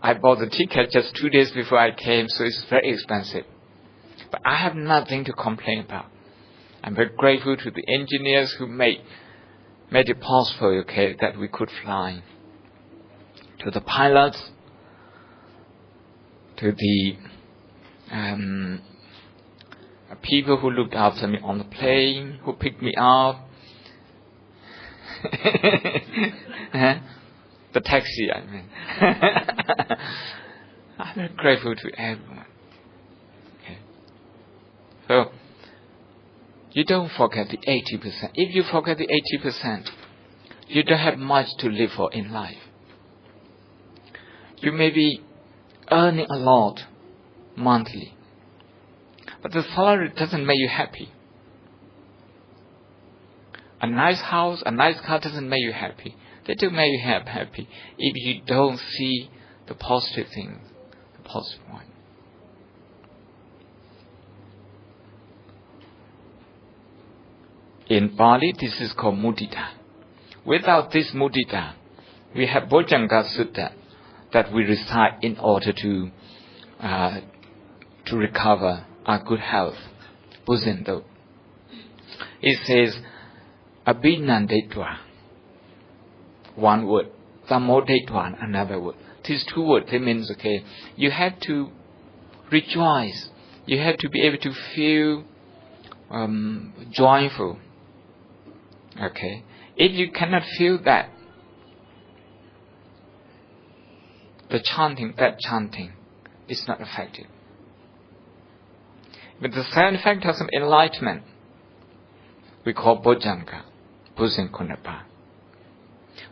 I bought the ticket just 2 days before I came, so it's very expensive. But I have nothing to complain about. I'm very grateful to the engineers who made it possible, that we could fly. To the pilots, to the people who looked after me on the plane, who picked me up. The taxi, I mean. I'm very grateful to everyone. Okay. So, you don't forget the 80%. If you forget the 80%, you don't have much to live for in life. You may be earning a lot monthly, but the salary doesn't make you happy. A nice house, a nice car doesn't make you happy. They do make you happy if you don't see the positive things, the positive one. In Bali, this is called mudita. Without this mudita, we have Bojjhanga Sutta that we recite in order to recover our good health. Buzindo. It says, Abhinandetva, one word. Thamodetva, another word. These two words, they means, you have to rejoice. You have to be able to feel joyful. Okay. If you cannot feel that, that chanting is not effective. But the second factor of enlightenment, we call Bojjhanga, Buzen Kunapa.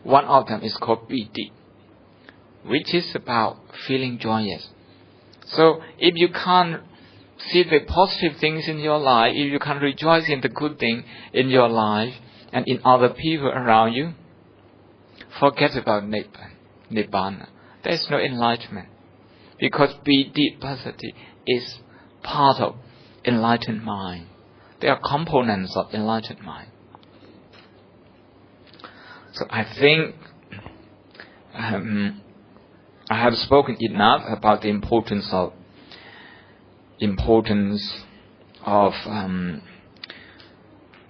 One of them is called Piti, which is about feeling joyous. So, if you can't see the positive things in your life, if you can't rejoice in the good thing in your life, and in other people around you, forget about Nibbana. There is no enlightenment. Because Piti is part of enlightened mind. They are components of enlightened mind. So I think I have spoken enough about the importance of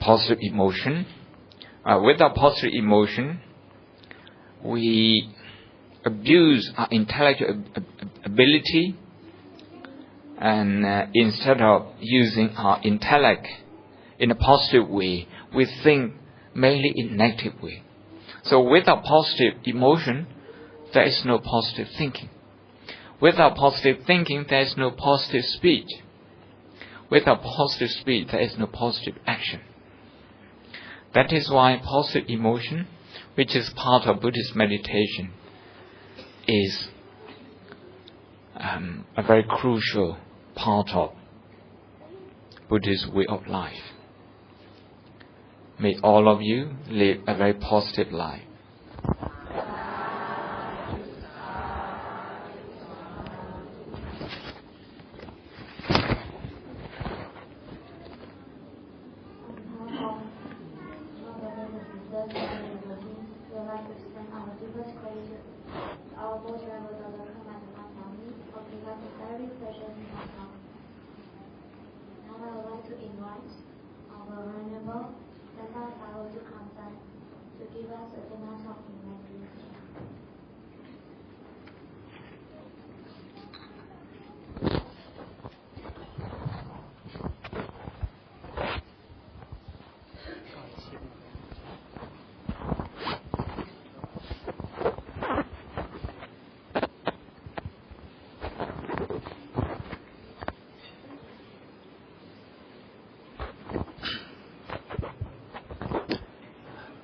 positive emotion. Without positive emotion, we abuse our intellectual ability, and instead of using our intellect in a positive way, we think mainly in negative way. So without positive emotion, there is no positive thinking. Without positive thinking, there is no positive speech. Without positive speech, there is no positive action. That is why positive emotion, which is part of Buddhist meditation, is a very crucial part of Buddhist way of life. May all of you live a very positive life.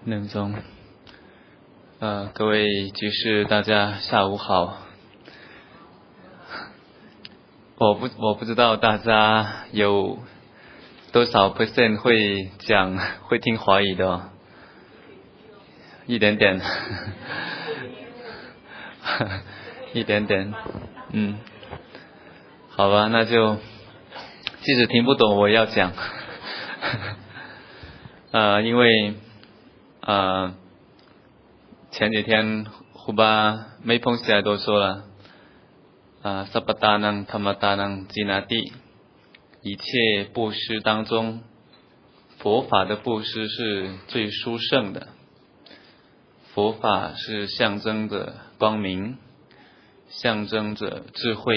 1钟。各位居士，大家下午好。我不知道大家有多少%会听华语的哦，一点点，一点点，好吧，那就即使听不懂我也要讲，因为前几天胡巴梅蓬西来都说了，萨巴达能、塔玛达能、吉拿蒂，一切布施当中，佛法的布施是最殊胜的。佛法是象征着光明，象征着智慧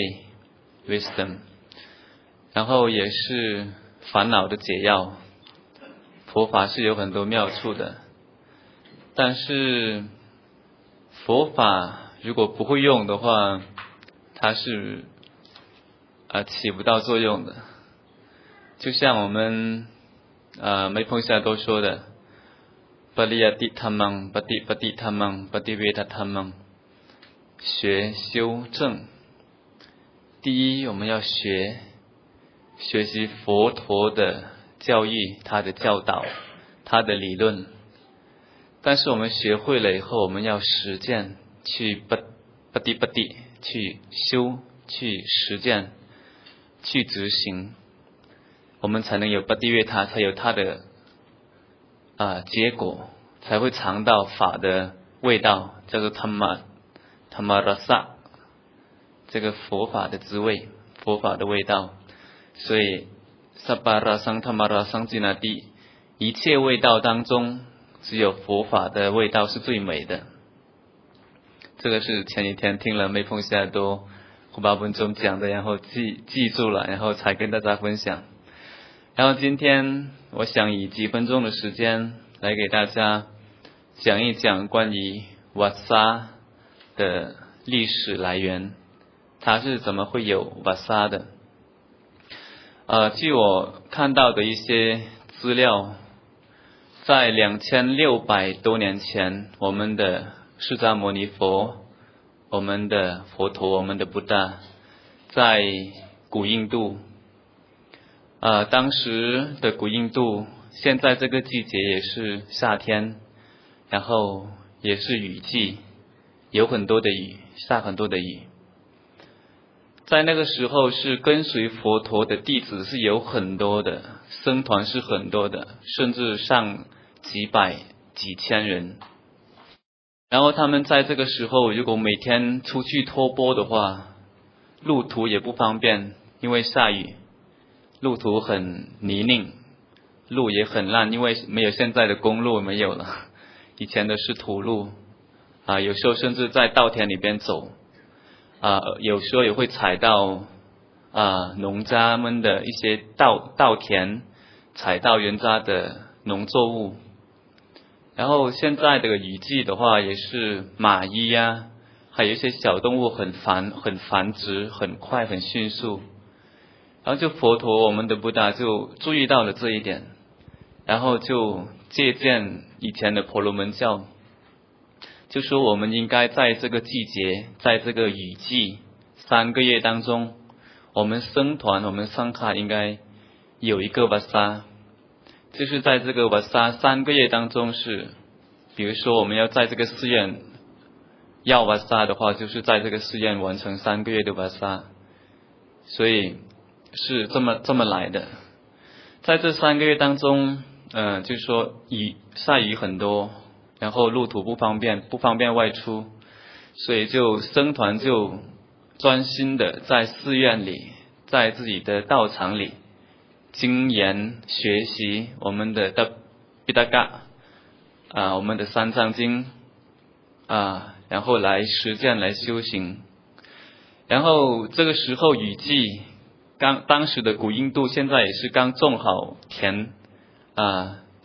wisdom， 然后也是烦恼的解药。佛法是有很多妙处的，但是佛法如果不会用的话，它是起不到作用的。就像我们梅蓬下都说的，巴利亚蒂他们巴蒂他们巴蒂维他们，学修正。第一，我们要学习佛陀的教义，他的教导，他的理论。但是我们学会了以后，我们要实践，去巴蒂去修，去实践，去执行，我们才能有巴蒂维他，才有他的结果，才会尝到法的味道，叫做塔玛拉萨，这个佛法的滋味，佛法的味道。所以萨巴拉桑塔玛拉桑吉那蒂，一切味道当中，只有佛法的味道是最美的。这个是前几天听了梅蓬西多胡巴文中讲的，然后记住了，然后才跟大家分享。然后今天我想以几分钟的时间来给大家讲一讲关于瓦萨的历史来源，它是怎么会有瓦萨的。据我看到的一些资料，在2600多年前，我们的释迦牟尼佛，我们的佛陀，我们的布达，在古印度，当时的古印度，现在这个季节也是夏天，然后也是雨季，有很多的雨，下很多的雨。在那个时候是跟随佛陀的弟子是有很多的，僧团是很多的，甚至上几百几千人。然后他们在这个时候如果每天出去托钵的话，路途也不方便，因为下雨，路途很泥泞，路也很烂，因为没有现在的公路，没有了，以前的是土路，有时候甚至在稻田里边走，有时候也会踩到农家们的一些稻田，踩到人家的农作物。然后现在的雨季的话，也是蚂蚁还有一些小动物很繁殖，很快很迅速。然后就佛陀我们的布达就注意到了这一点，然后就借鉴以前的婆罗门教，就说我们应该在这个季节，在这个雨季3个月当中，我们僧团我们僧卡应该有一个瓦萨，就是在这个瓦萨3个月当中是，比如说我们要在这个寺院要瓦萨的话，就是在这个寺院完成3个月的瓦萨，所以是这么来的。在这3个月当中，就是说下雨很多，然后路途不方便外出，所以就僧团就专心的在寺院里，在自己的道场里精研学习我们的毗达嘎我们的三藏经然后来实践来修行。然后这个时候雨季，当时的古印度现在也是刚种好田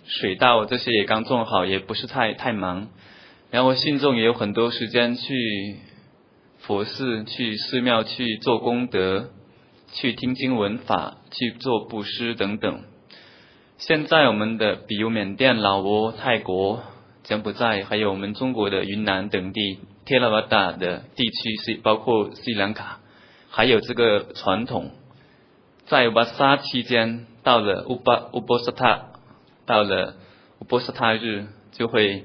水稻这些也刚种好，也不是太忙。然后信众也有很多时间去佛寺，去寺庙去做功德，去听经闻法，去做布施等等。现在我们的比如缅甸、老挝、泰国柬埔寨，还有我们中国的云南等地贴拉瓦达的地区，包括斯里兰卡，还有这个传统，在瓦萨期间，到了乌波萨塔日，就会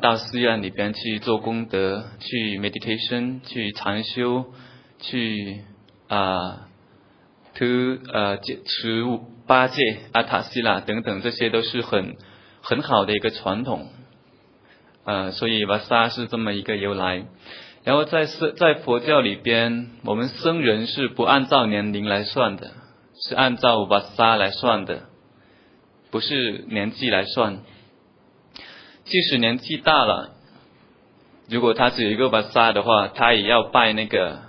到寺院里边去做功德，去 meditation， 去禅修，去持八戒、阿塔西拉等等，这些都是很好的一个传统。所以瓦萨是这么一个由来。然后在佛教里边，我们僧人是不按照年龄来算的，是按照瓦萨来算的，不是年纪来算。即使年纪大了，如果他只有一个瓦萨的话，他也要拜那个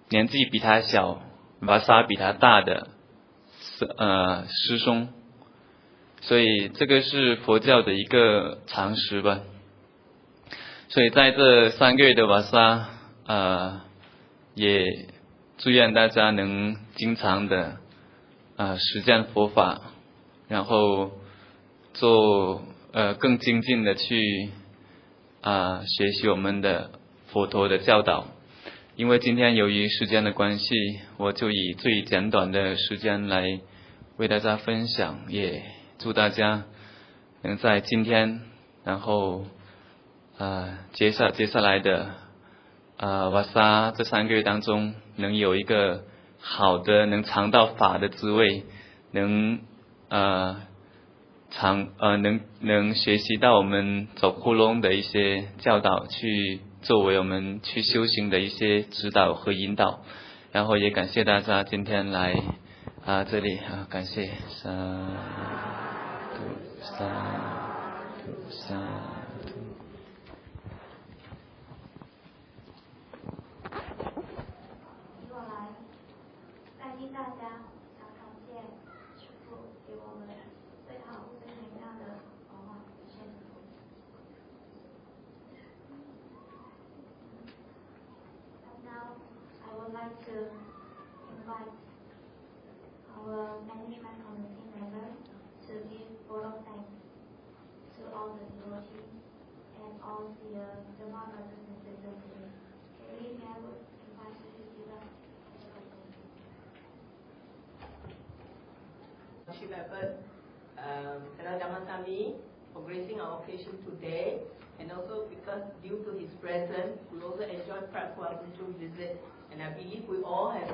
年纪比他小、瓦萨比他大的师兄。所以这个是佛教的一个常识吧。所以在这3个月的瓦萨，也祝愿大家能经常的实践佛法，然后做更精进的去学习我们的佛陀的教导。因为今天由于时间的关系，我就以最简短的时间来为大家分享，也祝大家能在今天，然后接下来的瓦萨这3个月当中，能有一个好的，能尝到法的滋味，能学习到我们走窟窿的一些教导，去作为我们去修行的一些指导和引导。然后也感谢大家今天来这里感谢萨土。大家想感谢师父给我们最好最能量的佛法实现。And now I would like to invite our management committee members to give vote of thanks to all the devotees and all the Dhamma brothers and sisters today. Okay, I would invite you to give us Sami for gracing our occasion today, and also because due to his presence, we also enjoyed Prabhupada visit, and I believe we all have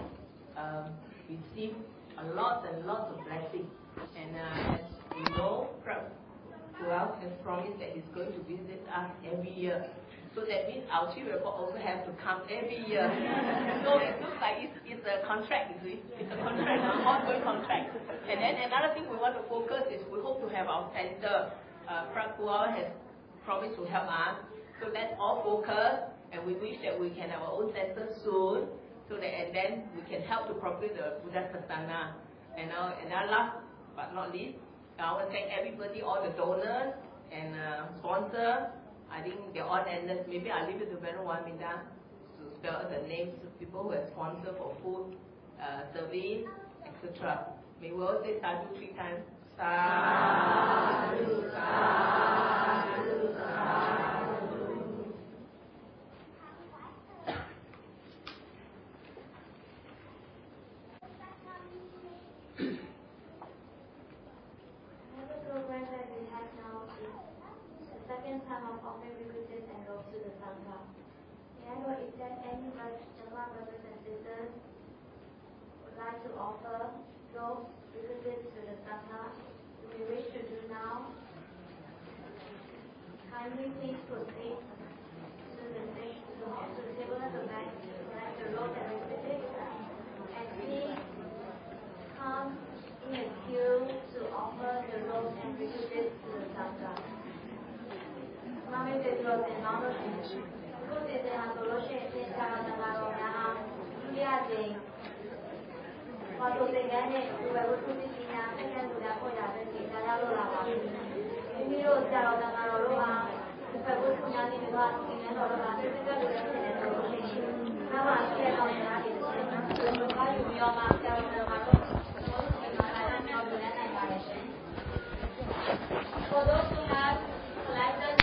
received a lot and lots of blessings. And as we know, Prabhupada has promised that he's going to visit us every year. So that means our chief report also have to come every year. So it looks like it's a contract, you see. It's a contract, an ongoing contract. And then another thing we want to focus is we hope to have our center. Prabhupada has promised to help us. So let's all focus, and we wish that we can have our own center soon, so that and then we can help to propagate the Buddha Sasana. And now last but not least, I want to thank everybody, all the donors and sponsors. I think they're all endless. Maybe I'll leave it to Venuwamida to spell out the names of people who have sponsored for food, service, etc. May we all say sadhu 3 times. Sadhu, sadhu, sadhu. Another program that we have now is the second time of offering requisites and robes to the Sangha. May I know if there any Dhamma brothers and sisters would like to offer robes, requisites to the Sangha? If you wish to do now, kindly please proceed to the table at the back to collect the robes and requisites, and please come in a queue to offer the robes and requisites to the Sangha. မမေတေပြောတဲ့နောက်တော့ဒီကိုတည်တဲ့ဟာဆိုလို့ရှိရင်သင်္ချာတော်များတော်များဟာဒုတိယကြိမ်ဘာလို့သင်္ကန်းနဲ့ဒီဘက်ဝတ္ထုပစ္စည်းများသင်္ကန်းလူများပေါ်ရတဲ့ဒီကြားရောက်လာပါပြီ။မိမိတို့ဆရာတော်များတော်တို့ဟာဒီဘက်ဝတ္ထုများတွေကတော့သင်္ကန်းတော်တို့ဟာသင်္ကန်းလူတွေဖြစ်နေတယ်လို့ရှိရင်နောက်မှရှိတဲ့တော်များတွေဆိုရင်ဒီကာယူပြီးတော့မှဆရာတော်များတော်တို့ဒီမှာလည်းတော့ပြန်နိုင်ပါတယ်ရှင်။ For those who have collected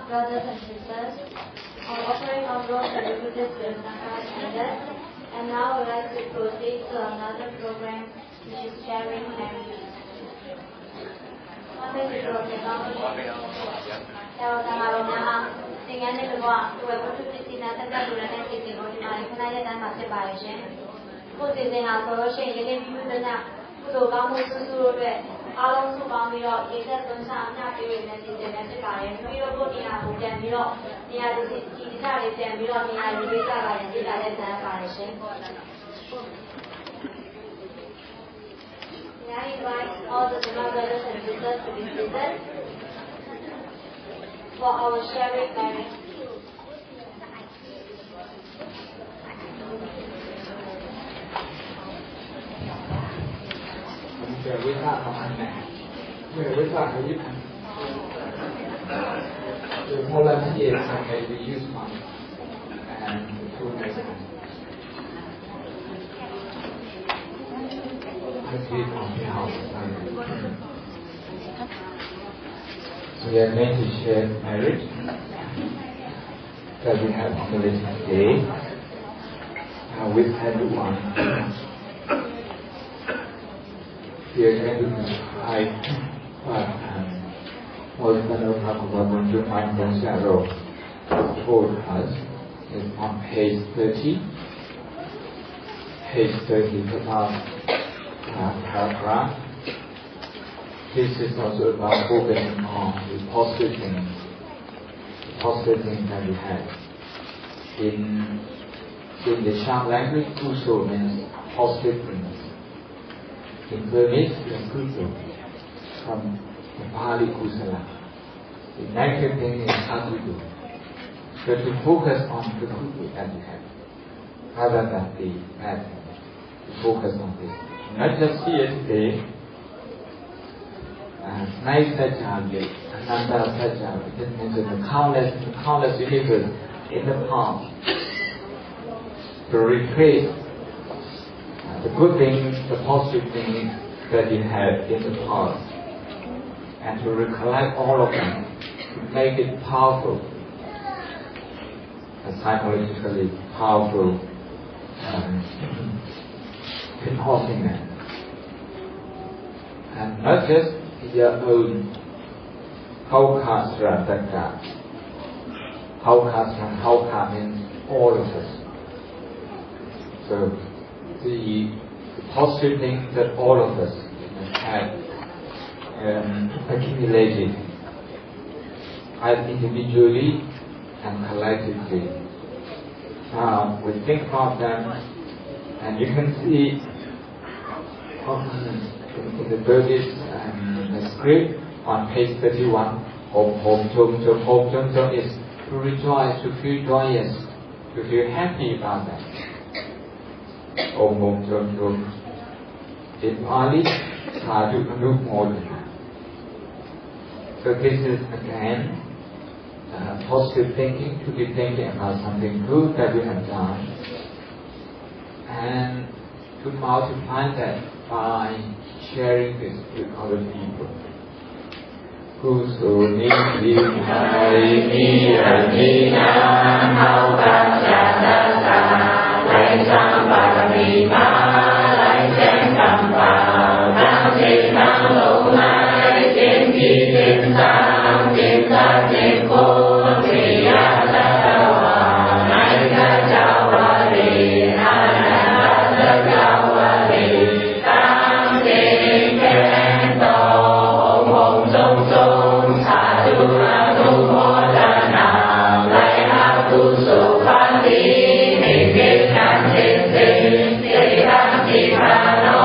Brothers and sisters, our offering of those celebrated Christmas ended, and now we'd like to proceed to another program, which is sharing memories. theo Tama Roma ha, thì nghe nên được gọi, tuổi của chúng tôi xin là tất cả chúng ta nên xin của chúng ta để khán giả đang sẽ bài trên. Cô xin xin hàng số trên những cái video đơn giản, cô đồ cao môi su rồi, áo lông su bao nhiêu, những cái tuần sáng nhà cái về nên xin sẽ bài, video cô đi hàng cũng chẳng nhiều, đi hàng thì chỉ ra để xem video đi hàng thì ra bài thì là để xem bài trên. I invite all the Dhamma brothers and sisters to be present for our sharing merit. The volunteers may be used money and the food is So we are going to share merit that we have accumulated today with everyone. We are going to describe what Holy Father Mindful Shadow told us is on page 30. Page 30 about paragraph. This is also about focusing on the positive things that we have. In the Sham language, Kuso means positive things. In Burmese, it's Kuso, from the Pali Kusala. The negative thing is Akudu. So to focus on the Kudu that we have, rather than the bad thing, to focus on this. Not just here today, nice Sajjali, Ananda Sajjali, it means the countless universe in the past, to retrace the good things, the positive things that you had in the past, and to recollect all of them, to make it powerful, psychologically powerful, enhancing them. And not just your own Haukasra Taka. Hauka means all of us. So the positive things that all of us have accumulated, either individually and collectively, we think about them, and you can see in the Buddhist script on page 31, Home Chom is to rejoice, to feel joyous, to feel happy about that. Home Chom. In Pali, Sadhu Anupmodana. So this is again positive thinking, to be thinking about something good that we have done, and to multiply that by sharing this with other people. Kusu ni hai ni ani na mau ta cha ta sa lai sam ba ni ma lai chen kam pa dang chi nang lo nai chen ki chen sang chen sa chen ko tri ya sa ta wa nai ka cha wa ri na na sa cha wa ri tam chen chen to hong song song sa tu a tu mo da na lai ha tu so phan ti ni ke kan chen chen te kan ti pa no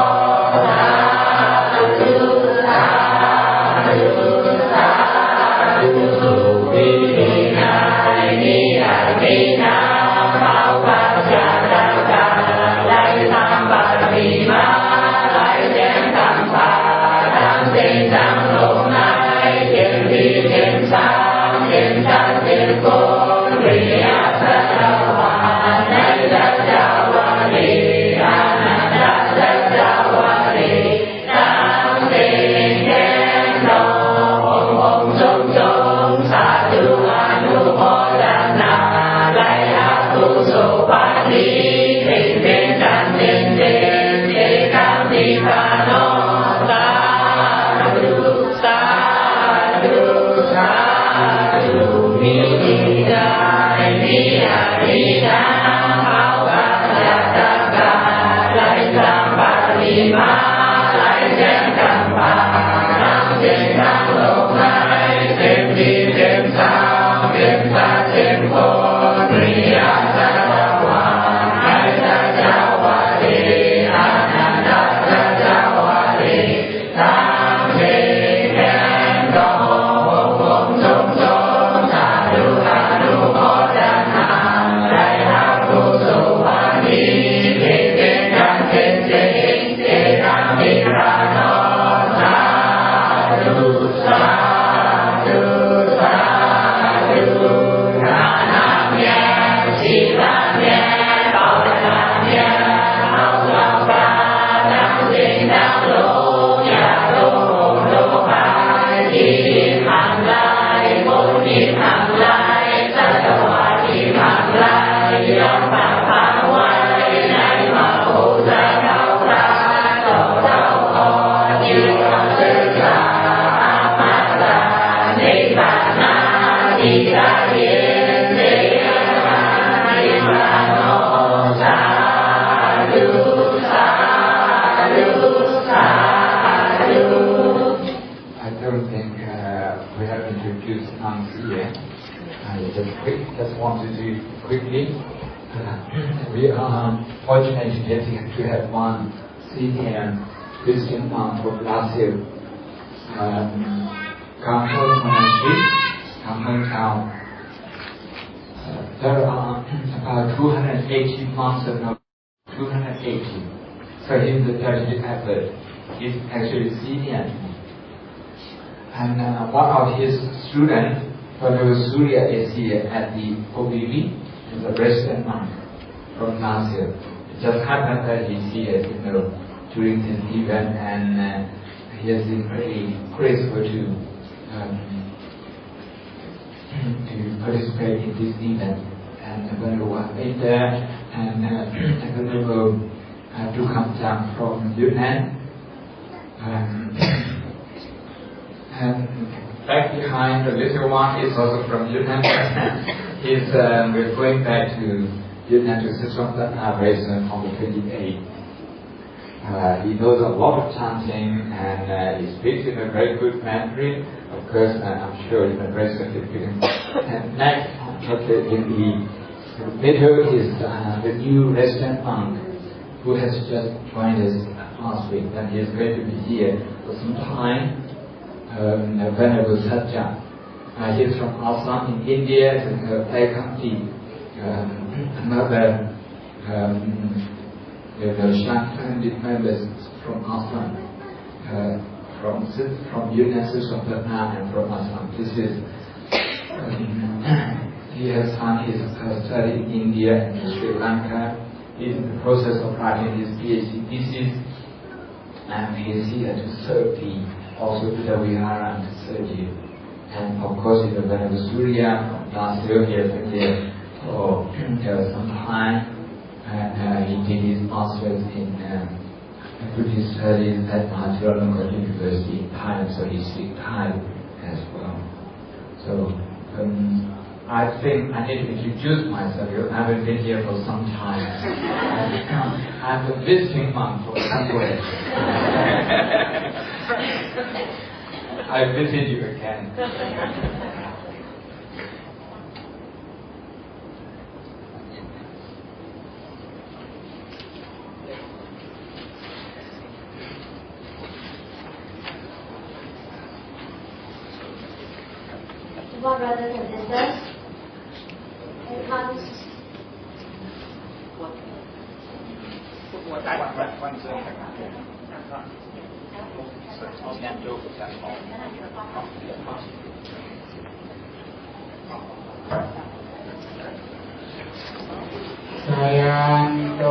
Just want to do quickly. We are fortunate to have one senior Christian monk from Brazil, Carmel Monastery, Carmel Town. There are about 280 monks of 280. So in the therapeutic effort, he's actually senior. And one of his students, Father Surya, is here at the OBV, is a resident monk from Brazil. It just happened that he's here, during this event, and he has been very grateful to participate in this event. And when we were there, and when we were to come down from Yunnan, and back behind the little one is also from Yunnan. We're going back to Yunnan to Sichuan Resident on the 28th. He knows a lot of chanting, and he speaks in a very good Mandarin. Of course, I'm sure in the rest of the film. And next, in the DPhil is the new resident monk who has just joined us last week, and he is going to be here for some time. Venerable Satya. He is from Assam in India, Ekati. Another Shantan members from Assam, from UNESCO of Vietnam and from Assam. This is he has done his study in India and in Sri Lanka. He is in the process of writing his PhD thesis, and he is here to serve also to the Vihara and to serve you. And of course, in the Venerable Surya from last year, he has been here for some time, and he did his master's in Buddhist studies at Chulalongkorn University in Thailand, so he speaks Thai as well. So I think I need to introduce myself. I haven't been here for some time. I'm a visiting monk for somewhere. I visit you again. Dear brothers and sisters, it comes Sayanto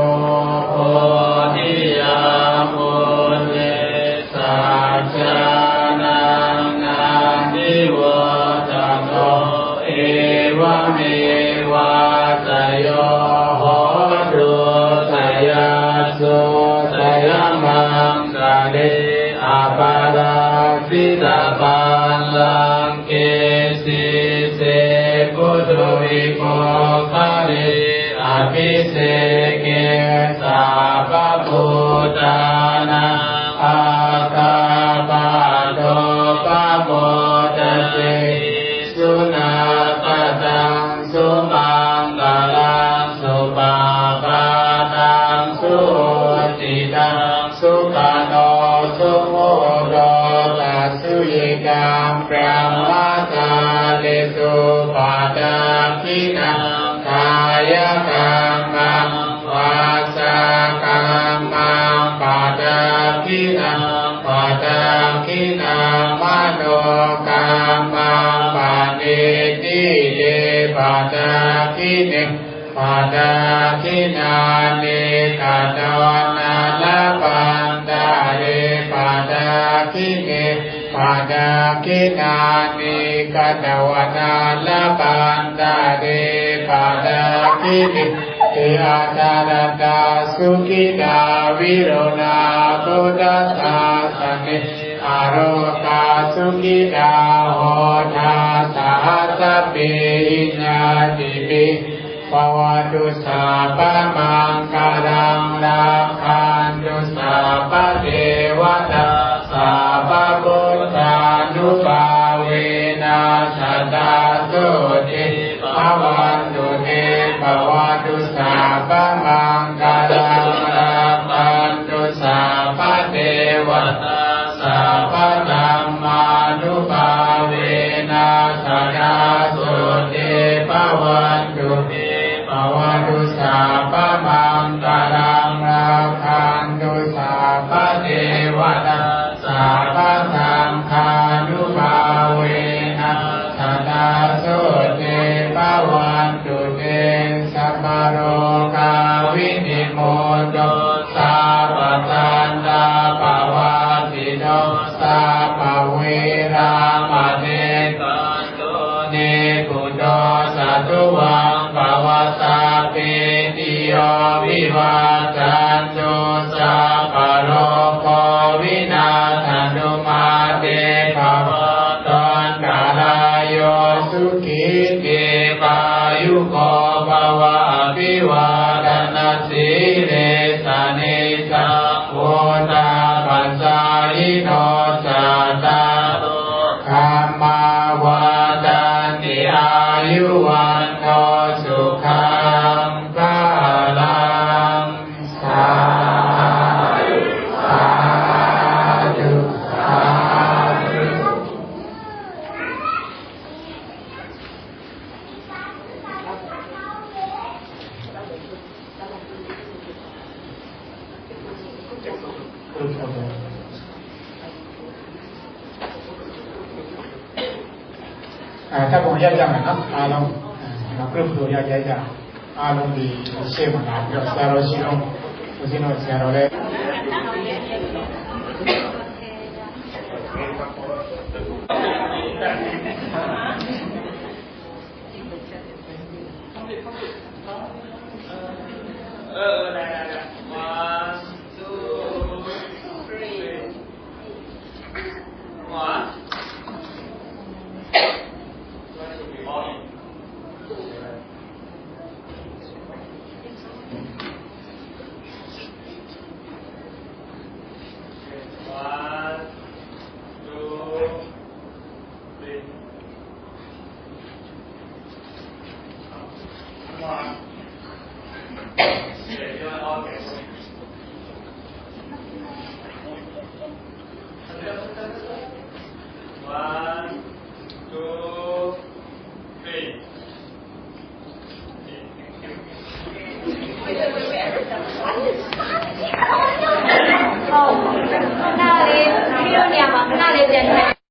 Ayu Wanto Sukha group photo ถ้าผมแยกยังไงนะอารมณ์กรุ๊ปตัวแยกยังอารมณ์ดีเชื่อมันนะเดี๋ยวเสียเราชิโน่ชิโน่เสียเราเลย那里，这个年嘛，那里点菜。